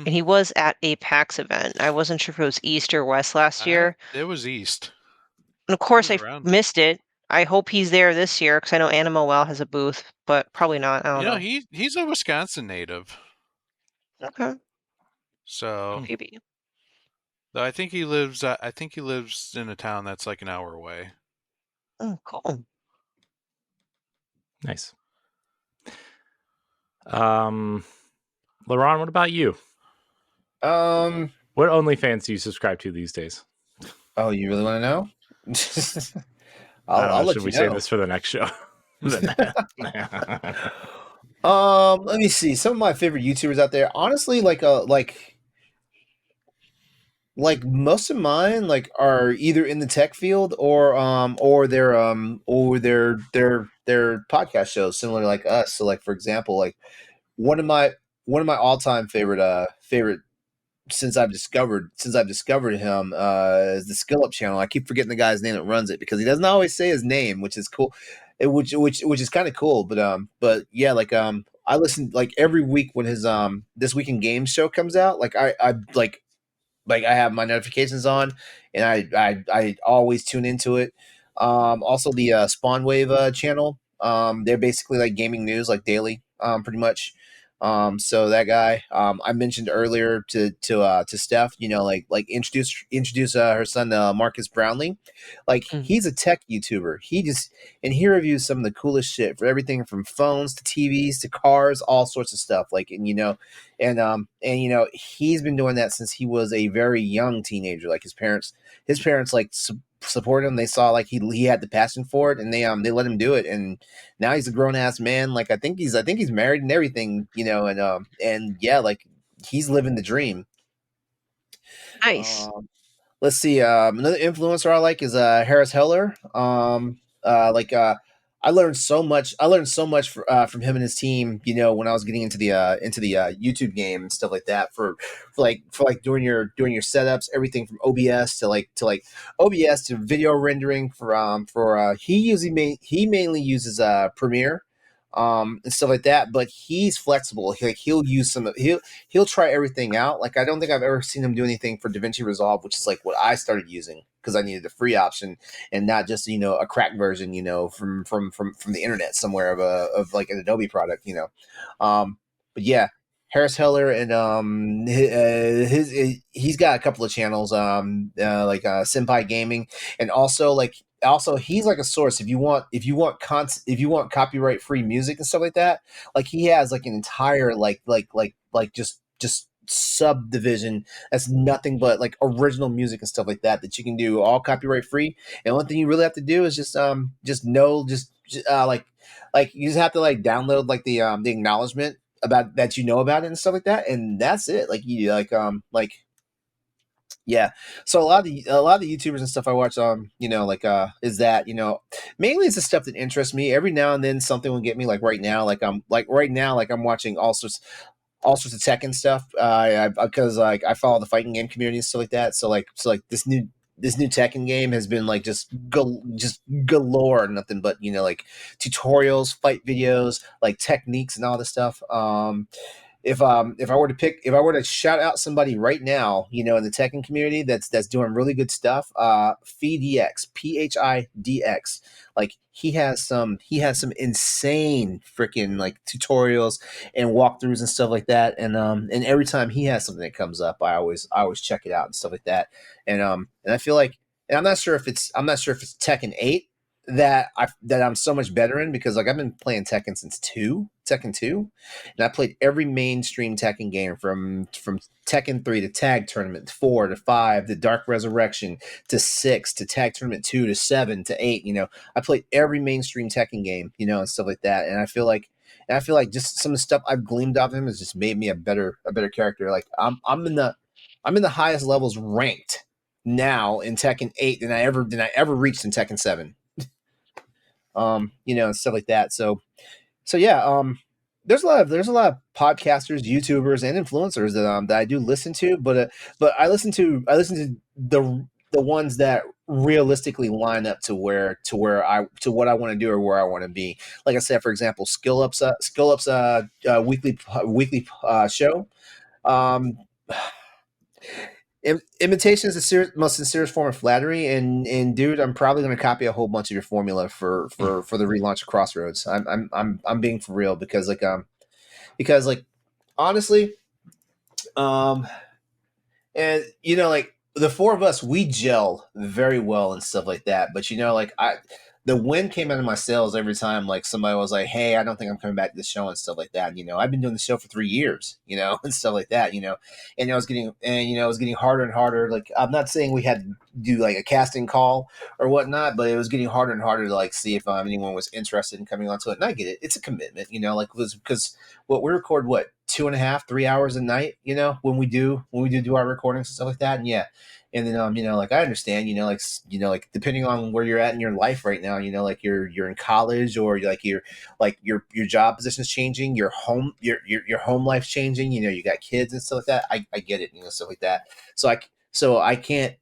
he was at a PAX event. I wasn't sure if it was East or West last year. It was East. And of course, He was I around. missed it. I hope he's there this year, because I know Animal Well has a booth, but probably not. I don't know. He's a Wisconsin native. Okay. So Maybe. though I think he lives in a town that's like an hour away. Oh, cool. Nice. LeRon, what about you? What OnlyFans do you subscribe to these days? Oh, you really want to know? I'll let should you we know. say this for the next show? Let me see. Some of my favorite YouTubers out there, honestly, like most of mine like are either in the tech field or their podcast shows similar to like us. So like for example, like one of my all-time favorite since I've discovered him is the Skill Up channel. I keep forgetting the guy's name that runs it because he doesn't always say his name, which is cool. Which is kind of cool, but yeah, like I listen like every week when his This Week in Games show comes out. Like I I have my notifications on, and I always tune into it. Also the Spawn Wave channel. They're basically like gaming news, like daily, pretty much. So that guy, I mentioned earlier to Steph, you know, like introduce her son Marcus Brownlee. Like he's a tech YouTuber. He reviews some of the coolest shit for everything from phones to TVs to cars, all sorts of stuff. Like, and you know, he's been doing that since he was a very young teenager. Like his parents like supported him. They saw like he had the passion for it, and they let him do it. And now he's a grown ass man. Like I think he's married and everything, you know, and yeah, like he's living the dream. Nice. Let's see. Another influencer I like is Harris Heller. I learned so much. From him and his team. You know, when I was getting into the YouTube game and stuff like that. For doing your setups, everything from OBS to OBS to video rendering. He mainly uses Premiere. and stuff like that. But he's flexible. He'll use he'll try everything out. Like, I don't think I've ever seen him do anything for DaVinci Resolve, which is like what I started using because I needed a free option and not just a cracked version, from the internet somewhere of like an Adobe product, But yeah, Harris Heller and he's got a couple of channels, like Senpai Gaming, and also he's like a source if you want copyright free music and stuff like that. Like, he has like an entire just subdivision that's nothing but like original music and stuff like that you can do all copyright free. And one thing you really have to do is like you just have to like download like the acknowledgement about that about it and stuff like that, and that's it. Like, you yeah. So a lot of the YouTubers and stuff I watch, is that mainly it's the stuff that interests me. Every now and then something will get me. Like right now, I'm watching all sorts of Tekken stuff. Because like I follow the fighting game community and stuff like that. So this new Tekken game has been like just galore, nothing but like tutorials, fight videos, like techniques and all this stuff. If I were to shout out somebody right now, in the Tekken community that's doing really good stuff, PHIDX, PHIDX, like he has some insane freaking like tutorials and walkthroughs and stuff like that, and every time he has something that comes up, I always check it out and stuff like that, and I feel like, and I'm not sure if it's Tekken 8 that I'm so much better in, because like I've been playing Tekken since Tekken 2, and I played every mainstream Tekken game from Tekken 3 to Tag Tournament 4 to 5 to Dark Resurrection to 6 to Tag Tournament 2 to 7 to 8. I played every mainstream Tekken game, and stuff like that, and I feel like just some of the stuff I've gleaned off him has just made me a better character. Like I'm in the highest levels ranked now in Tekken 8 than I ever reached in Tekken 7. And stuff like that. So yeah, there's a lot of podcasters, YouTubers, and influencers that I do listen to, but I listen to the ones that realistically line up to what I want to do or where I want to be. Like I said, for example, Skill Up's weekly show. Imitation is the most sincere form of flattery, and dude, I'm probably going to copy a whole bunch of your formula for the relaunch of Crossroads. I'm being for real, because honestly, and like the four of us, we gel very well and stuff like that. But the wind came out of my sails every time like somebody was like, "Hey, I don't think I'm coming back to the show," and stuff like that. I've been doing the show for 3 years, and stuff like that. And it was getting harder and harder. Like, I'm not saying we had to do like a casting call or whatnot, but it was getting harder and harder to like see if anyone was interested in coming onto it. And I get it; it's a commitment, because we record 2.5, 3 hours a night, when we do our recordings and stuff like that. And yeah. And then, like, I understand, like depending on where you're at in your life right now, like you're in college, or your job position is changing, your home life's changing, you got kids and stuff like that. I get it, stuff like that. So I can't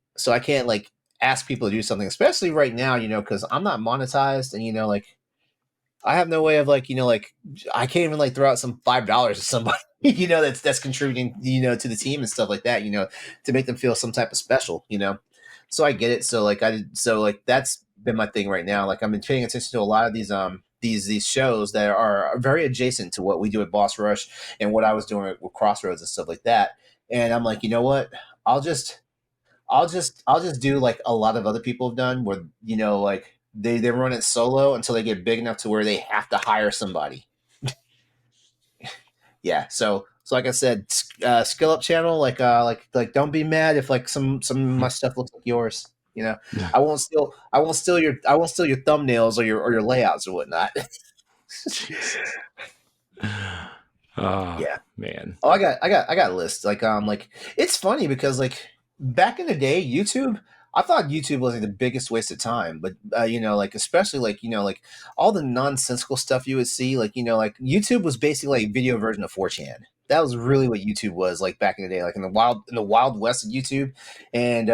like ask people to do something, especially right now, because I'm not monetized, and like I have no way of like I can't even like throw out some $5 to somebody that's contributing to the team and stuff like that, to make them feel some type of special, so I get it. So that's been my thing right now. Like, I've been paying attention to a lot of these shows that are very adjacent to what we do at Boss Rush and what I was doing with Crossroads and stuff like that. And I'm like, you know what, I'll just do like a lot of other people have done, where like they run it solo until they get big enough to where they have to hire somebody. Yeah. So like I said, Skill Up channel, like don't be mad if like some of my stuff looks like yours. I won't steal your thumbnails or your layouts or whatnot. Oh, yeah, man. Oh, I got a list. Like it's funny because like back in the day, YouTube, I thought YouTube was like the biggest waste of time. But like especially like like all the nonsensical stuff you would see, like like YouTube was basically like a video version of 4chan. That was really what YouTube was like back in the day, like in the wild west of YouTube, and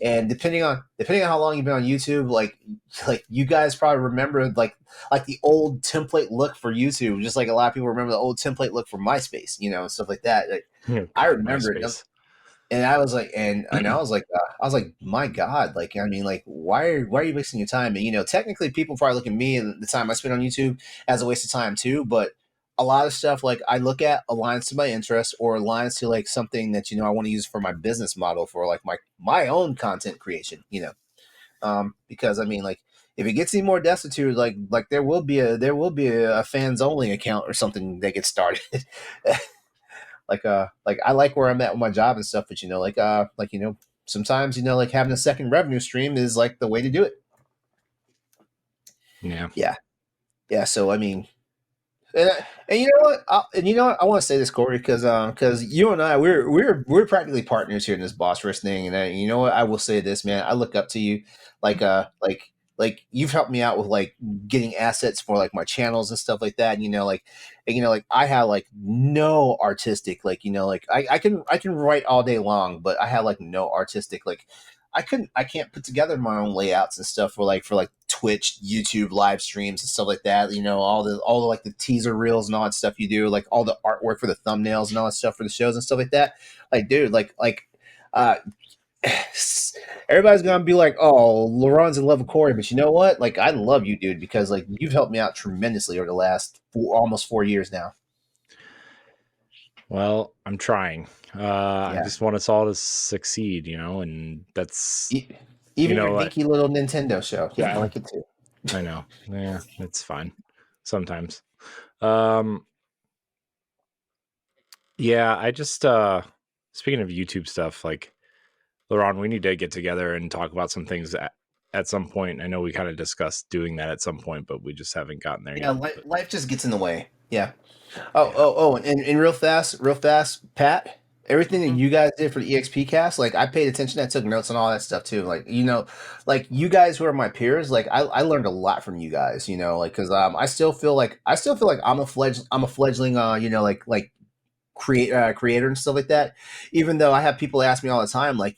And depending on how long you've been on YouTube, like you guys probably remember like the old template look for YouTube, just like a lot of people remember the old template look for MySpace, and stuff like that. Like, I remember it. MySpace. And I was like, I was like, my God, like, I mean, like, why are you wasting your time? And technically, people probably look at me and the time I spend on YouTube as a waste of time too. But a lot of stuff like I look at aligns to my interests or aligns to like something that I want to use for my business model for like my own content creation. Because I mean, like, if it gets any more destitute, like there will be a fans only account or something that gets started. like I like where I'm at with my job and stuff, but sometimes like having a second revenue stream is like the way to do it. Yeah. So I mean, and you know what? I want to say this, Corey, because you and I we're practically partners here in this boss rush thing, and you know what? I will say this, man. I look up to you, like you've helped me out with like getting assets for like my channels and stuff like that. Like I have like no artistic, like like I can write all day long, but I have like no artistic like. I can't put together my own layouts and stuff for like Twitch, YouTube live streams and stuff like that. All the like the teaser reels and all that stuff you do, like all the artwork for the thumbnails and all that stuff for the shows and stuff like that. Like, dude, uh, everybody's gonna be like, "Oh, LeRon's in love with Corey," but you know what? Like, I love you, dude, because like you've helped me out tremendously over the last almost 4 years now. Well, I'm trying. I just want us all to succeed, and that's even your dinky little Nintendo show. Yeah, I like it too. I know. Yeah, it's fine sometimes. Yeah, I just speaking of YouTube stuff, like LeRon, we need to get together and talk about some things at some point. I know we kind of discussed doing that at some point, but we just haven't gotten there yet. Yeah, life just gets in the way. Yeah. And real fast, Pat, everything that you guys did for the EXP cast, like I paid attention, I took notes on all that stuff too. Like, like you guys who are my peers, like I learned a lot from you guys, like, cause I still feel like I'm a fledgling, creator and stuff like that. Even though I have people ask me all the time, like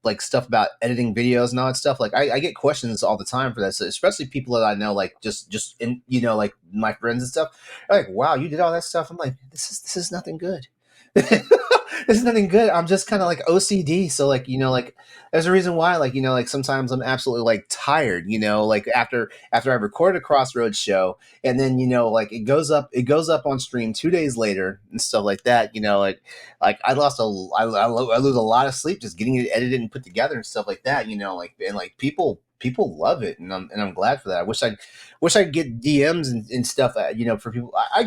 like stuff about editing videos and all that stuff. Like I get questions all the time for that, so especially people that I know, like just in like my friends and stuff. They're like, wow, you did all that stuff. I'm like, this is nothing good. This is nothing good. I'm just kind of like OCD, so like like there's a reason why like sometimes I'm absolutely like tired. Like after I recorded a Crossroads show, and then like it goes up on stream 2 days later and stuff like that. Like I lose a lot of sleep just getting it edited and put together and stuff like that. And like people love it, and I'm glad for that. I wish I could get DMs and stuff. For people, I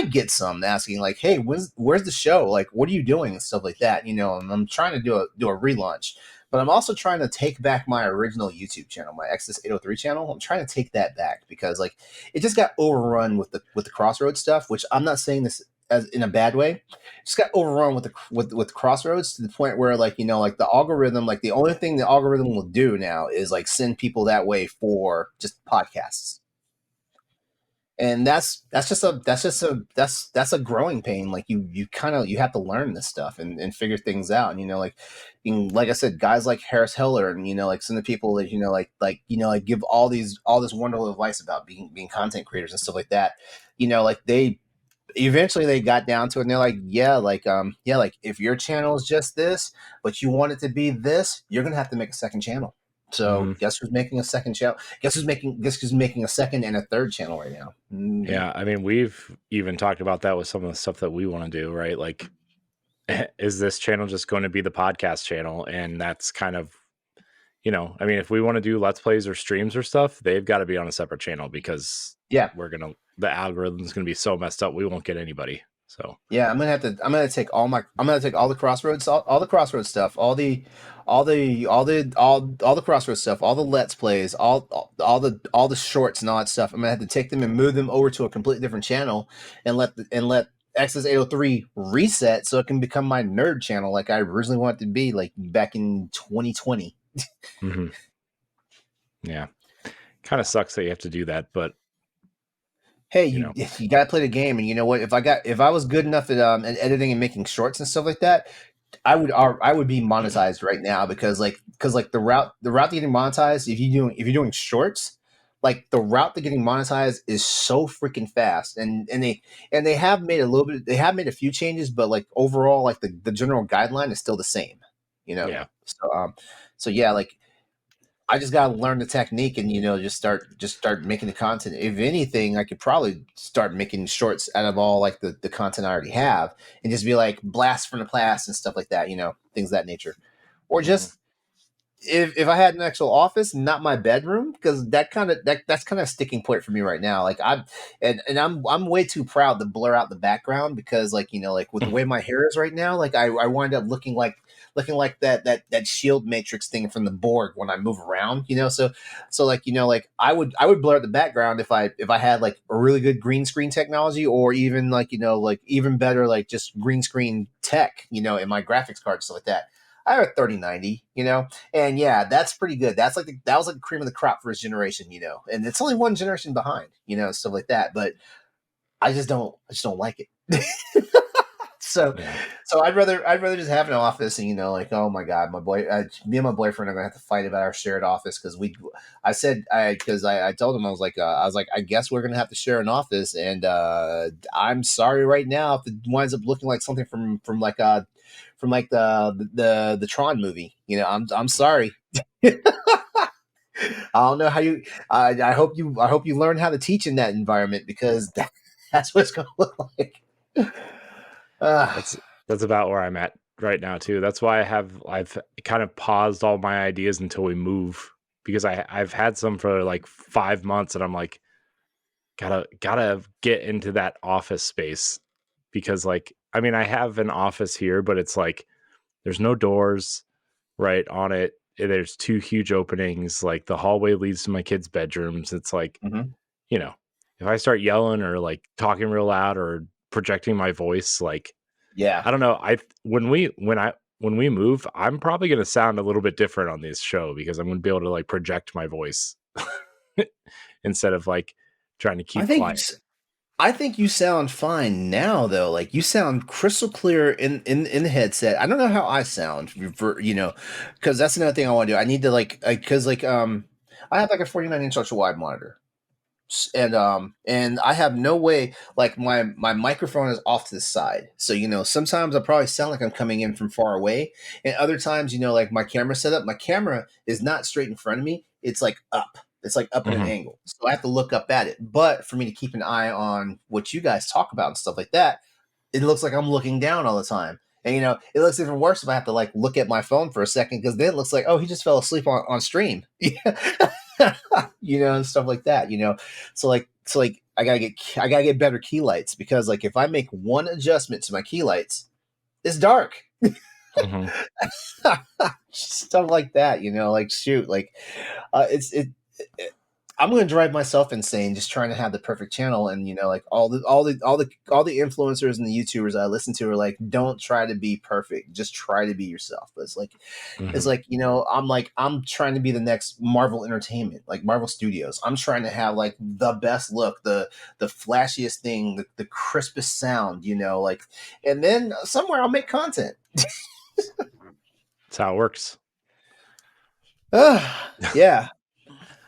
get some asking like, "Hey, where's the show? Like, what are you doing?" and stuff like that. I'm trying to do a relaunch, but I'm also trying to take back my original YouTube channel, my Exodus 803 channel. I'm trying to take that back because like it just got overrun with the Crossroads stuff, which I'm not saying this as in a bad way. Just got overrun with Crossroads to the point where like like the algorithm, like the only thing the algorithm will do now is like send people that way for just podcasts. And that's a growing pain. Like you have to learn this stuff and figure things out. And like I said, guys like Harris Heller and like some of the people that like give all this wonderful advice about being content creators and stuff like that. Like they eventually got down to it, and they're like, like if your channel is just this, but you want it to be this, you're gonna have to make a second channel. So guess who's making a second channel? Guess who's making a second and a third channel right now? Yeah, I mean, we've even talked about that with some of the stuff that we want to do, right? Like, is this channel just going to be the podcast channel? And that's kind of, I mean, if we want to do Let's Plays or streams or stuff, they've got to be on a separate channel because the algorithm's gonna be so messed up, we won't get anybody. So yeah, I'm gonna take all the Crossroads, all the Crossroads stuff, all the Crossroads stuff, all the Let's Plays, all the shorts and all that stuff. I'm gonna have to take them and move them over to a completely different channel and let Exodus 803 reset so it can become my nerd channel like I originally wanted it to be, like back in 2020. Yeah, kind of sucks that you have to do that, but hey, you gotta play the game. And you know what? If I was good enough at editing and making shorts and stuff like that, I would be monetized right now because the route to getting monetized, if you're doing shorts, like the route to getting monetized is so freaking fast, and they have made a few changes, but like overall, like the general guideline is still the same, you know. Yeah. So yeah, like I just gotta learn the technique and just start making the content. If anything, I could probably start making shorts out of all like the content I already have and just be like blast from the past and stuff like that, things of that nature. Or just if I had an actual office, not my bedroom, because that's kind of a sticking point for me right now. Like I'm way too proud to blur out the background because like like with the way my hair is right now, like I wind up looking like that shield matrix thing from the Borg when I move around, so like like I would blur out the background if I had like a really good green screen technology, or even like like even better like just green screen tech, in my graphics card, stuff like that. I have a 3090, and yeah, that's pretty good. That was like the cream of the crop for his generation, and it's only one generation behind, stuff like that. But I just don't like it. So, Yeah. so I'd rather just have an office, and like, oh my god, me and my boyfriend are gonna have to fight about our shared office because I told him I was like I guess we're gonna have to share an office, and I'm sorry right now if it winds up looking like something from like the Tron movie, I'm sorry. I don't know how you. I hope you learn how to teach in that environment because that's what it's gonna look like. That's about where I'm at right now too. That's why I've kind of paused all my ideas until we move, because I've had some for like 5 months and I'm like gotta get into that office space, because like I mean I have an office here, but it's like there's no doors right on it. There's 2 huge openings. Like the hallway leads to my kids' bedrooms. It's like, if I start yelling or like talking real loud or projecting my voice, like Yeah. I don't know. When we move, I'm probably gonna sound a little bit different on this show because I'm gonna be able to like project my voice instead of like trying to keep quiet. I think you sound fine now, though. Like you sound crystal clear in the headset. I don't know how I sound, because that's another thing I want to do. I need to because I have like a 49-inch ultra wide monitor, and I have no way, like my microphone is off to the side, so sometimes I probably sound like I'm coming in from far away, and other times like my camera setup, my camera is not straight in front of me, it's like up. It's like up at an angle, so I have to look up at it. But for me to keep an eye on what you guys talk about and stuff like that, it looks like I'm looking down all the time. And it looks even worse if I have to like look at my phone for a second, because then it looks like, oh, he just fell asleep on stream. And stuff like that. So like I gotta get better key lights, because like if I make one adjustment to my key lights, it's dark. Stuff like that. Like shoot, like I'm going to drive myself insane just trying to have the perfect channel. And like all the influencers and the YouTubers I listen to are like, don't try to be perfect, just try to be yourself. But it's like I'm trying to be the next Marvel Entertainment, like Marvel Studios. I'm trying to have like the best look, the flashiest thing, the crispest sound, like, and then somewhere I'll make content. That's how it works. Yeah.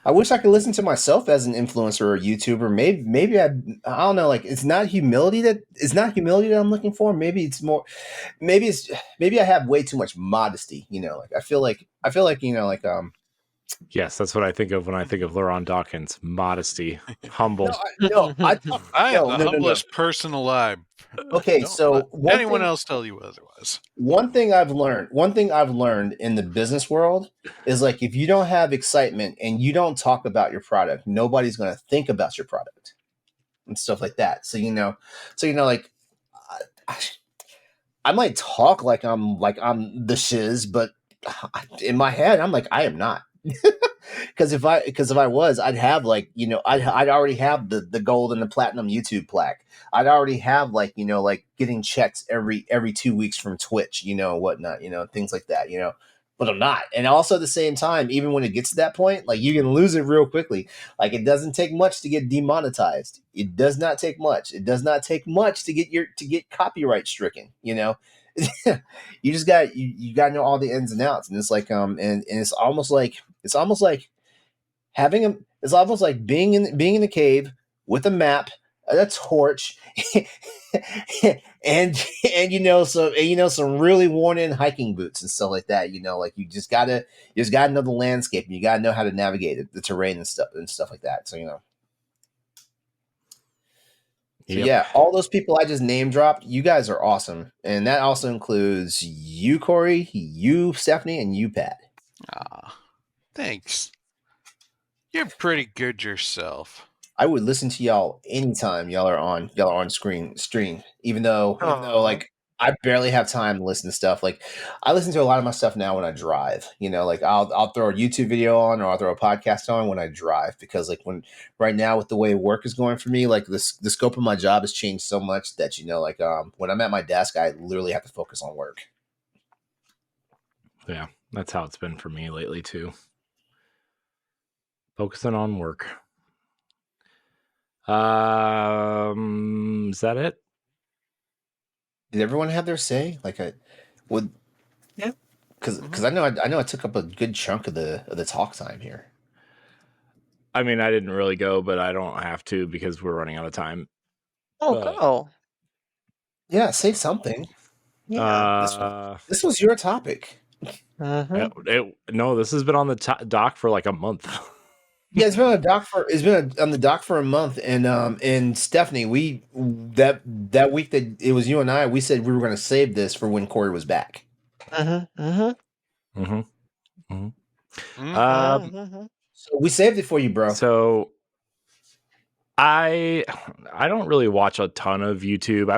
I wish I could listen to myself as an influencer or YouTuber. Maybe I don't know. Like it's not humility that I'm looking for. Maybe it's more. Maybe I have way too much modesty. Like I feel like Yes, that's what I think of when I think of LeRon Dawkins. Modesty, humble. I am the humblest person alive. Okay, Don't so let anyone else tell you otherwise. One thing I've learned in the business world is like if you don't have excitement and you don't talk about your product, nobody's going to think about your product and stuff like that. So like I might talk like I'm the shiz, but in my head I'm like I am not. Because if I was, I'd have like I'd already have the gold and the platinum YouTube plaque. I'd already have like getting checks every 2 weeks from Twitch, whatnot, things like that, but I'm not. And also at the same time, even when it gets to that point, like you can lose it real quickly. Like it doesn't take much to get demonetized. It does not take much. It does not take much to get copyright stricken. you just got you got to know all the ins and outs, and it's like and it's almost like having a it's almost like being in a cave with a map, a torch, and some really worn in hiking boots and stuff like that. Like you just gotta know the landscape, and you gotta know how to navigate it, the terrain and stuff like that. So So yeah, all those people I just name dropped, you guys are awesome, and that also includes you, Corey, you, Stephanie, and you, Pat. Thanks. You're pretty good yourself. I would listen to y'all anytime y'all are on stream, even though like I barely have time to listen to stuff. Like I listen to a lot of my stuff now when I drive. Like I'll throw a YouTube video on, or I'll throw a podcast on when I drive, because like right now with the way work is going for me, like the scope of my job has changed so much that like when I'm at my desk, I literally have to focus on work. Yeah, that's how it's been for me lately too. Focusing on work. Is that it? Did everyone have their say? Like I would, Yeah, because I know I took up a good chunk of the talk time here. I mean, I didn't really go, but I don't have to because we're running out of time. go. Yeah, say something. Yeah. This was your topic. No, this has been on the dock for like a month. Yeah, it's been on the dock for a month, and Stephanie, we that week that it was you and I, we said we were going to save this for when Corey was back. So we saved it for you, bro. So I don't really watch a ton of YouTube.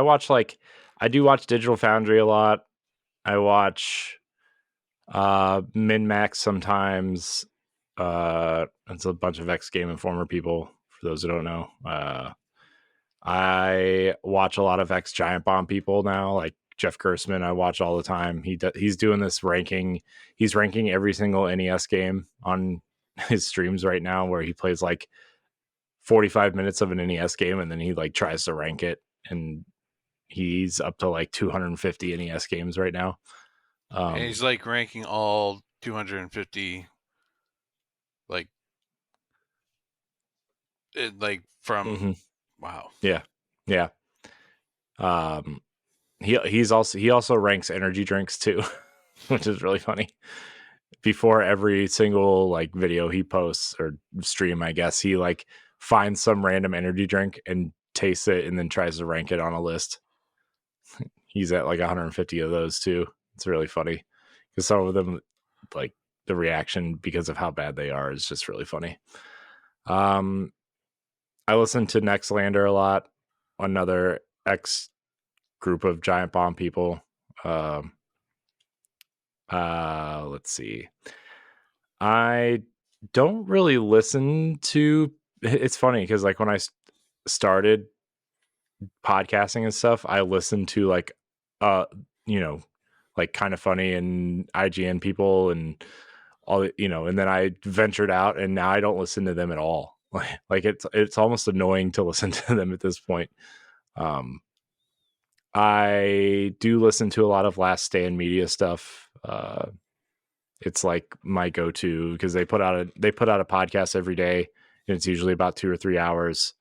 I do watch Digital Foundry a lot. I watch MinMax sometimes. It's a bunch of ex-Game Informer people, for those who don't know. I watch a lot of ex-Giant Bomb people now, like Jeff Gersman. I watch all the time. He's doing this ranking. He's ranking every single NES game on his streams right now, where he plays like 45 minutes of an NES game, and then he like tries to rank it, and he's up to like 250 NES games right now. And he's like ranking all 250, like from wow. Yeah. He also ranks energy drinks too, which is really funny. Before every single like video he posts or stream, I guess he like finds some random energy drink and tastes it and then tries to rank it on a list. He's at like 150 of those too. It's really funny because some of them, like the reaction because of how bad they are, is just really funny. I listen to Nextlander a lot, another ex group of Giant Bomb people. Let's see. I don't really listen to. It's funny because like when I started podcasting and stuff, I listened to like like Kind of Funny and IGN people and all, and then I ventured out, and now I don't listen to them at all. Like it's almost annoying to listen to them at this point. I do listen to a lot of Last Stand Media stuff. It's like my go-to because they put out a podcast every day, and it's usually about 2 or 3 hours.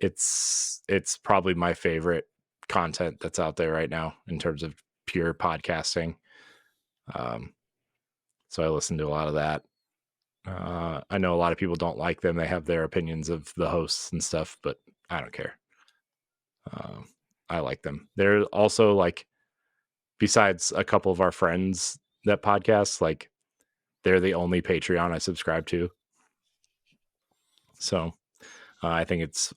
It's probably my favorite content that's out there right now in terms of pure podcasting. So I listen to a lot of that. I know a lot of people don't like them. They have their opinions of the hosts and stuff, but I don't care. I like them. They're also like, besides a couple of our friends that podcast, like they're the only Patreon I subscribe to. So I think it's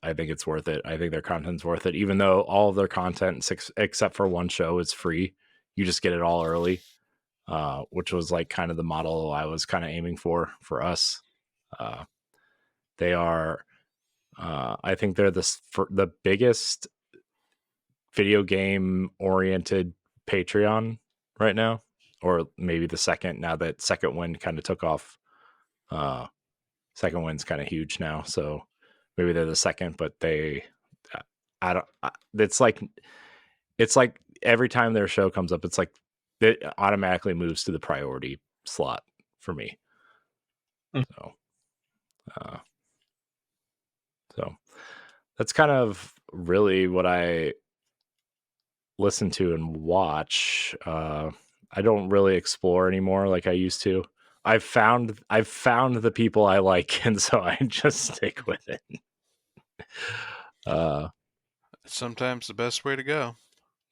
worth it. I think their content's worth it, even though all of their content except for one show is free. You just get it all early, which was like kind of the model I was kind of aiming for us. They are, I think they're the biggest video game oriented Patreon right now, or maybe the second, now that Second Wind kind of took off. Second Wind's kind of huge now, so maybe they're the second, but it's like it's like every time their show comes up, it's like it automatically moves to the priority slot for me. So that's kind of really what I listen to and watch. I don't really explore anymore like I used to. I've found the people I like, and so I just stick with it. Sometimes the best way to go.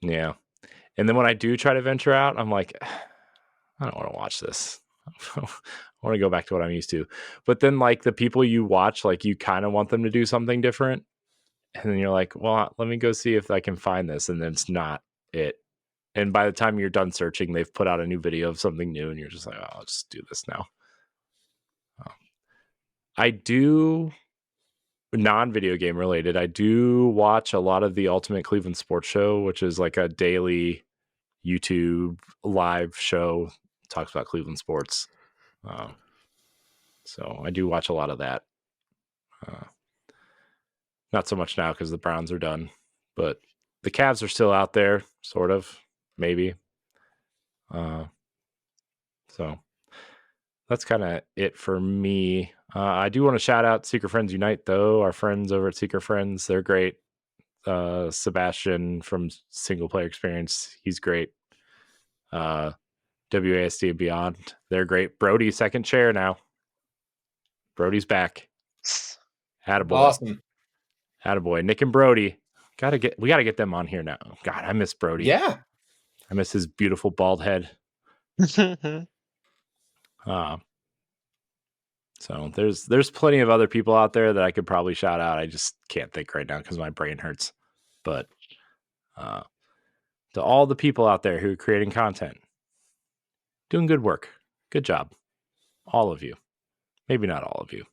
Yeah. And then when I do try to venture out, I'm like, I don't want to watch this. I want to go back to what I'm used to. But then like the people you watch, like you kind of want them to do something different. And then you're like, well, let me go see if I can find this. And then it's not it. And by the time you're done searching, they've put out a new video of something new. And you're just like, oh, I'll just do this now. I do, non-video game related, I do watch a lot of the Ultimate Cleveland Sports Show, which is like a daily YouTube live show. Talks about Cleveland sports. So I do watch a lot of that. Not so much now because the Browns are done, but the Cavs are still out there, sort of, maybe. So that's kind of it for me. I do want to shout out Secret Friends Unite, though. Our friends over at Secret Friends, they're great. Sebastian from Single Player Experience, he's great. WASD and Beyond, they're great. Brody, second chair now. Brody's back. Attaboy. Awesome. Attaboy. Nick and Brody. We gotta get them on here now. God, I miss Brody. Yeah. I miss his beautiful bald head. So there's plenty of other people out there that I could probably shout out. I just can't think right now because my brain hurts. But to all the people out there who are creating content, doing good work, good job, all of you. Maybe not all of you.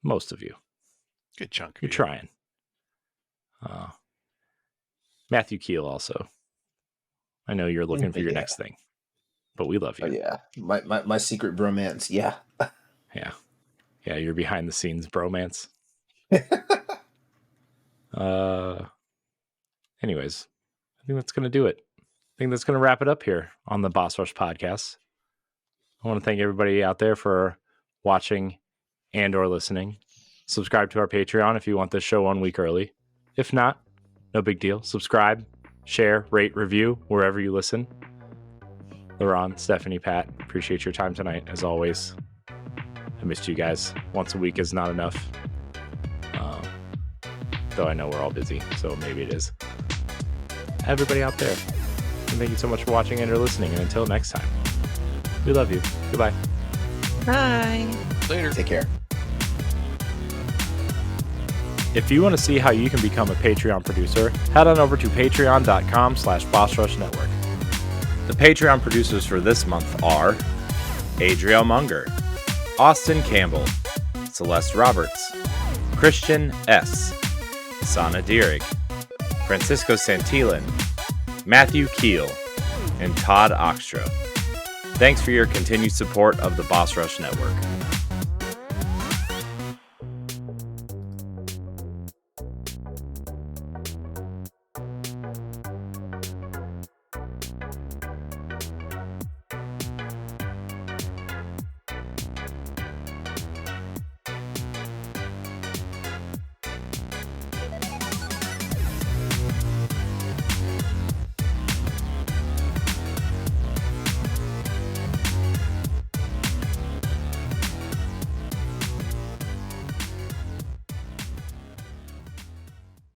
Most of you. Good chunk. You're trying. Matthew Keel also. I know you're looking for your next thing, but we love you. Oh, yeah. My secret bromance. Yeah. Yeah. Yeah, you're behind the scenes bromance. Anyways, I think that's going to do it. I think that's going to wrap it up here on the Boss Rush podcast. I want to thank everybody out there for watching and or listening. Subscribe to our Patreon if you want this show 1 week early. If not, no big deal. Subscribe, share, rate, review wherever you listen. LeRon, Stephanie, Pat, appreciate your time tonight as always. I missed you guys. Once a week is not enough. Though I know we're all busy, so maybe it is. Everybody out there, and thank you so much for watching and or listening. And until next time, we love you. Goodbye. Bye. Later. Take care. If you want to see how you can become a Patreon producer, head on over to patreon.com/BossRushNetwork. The Patreon producers for this month are Adriel Munger, Austin Campbell, Celeste Roberts, Christian S., Sana Dirrig, Francisco Santillan, Matthew Keel, and Todd Oxtra. Thanks for your continued support of the Boss Rush Network.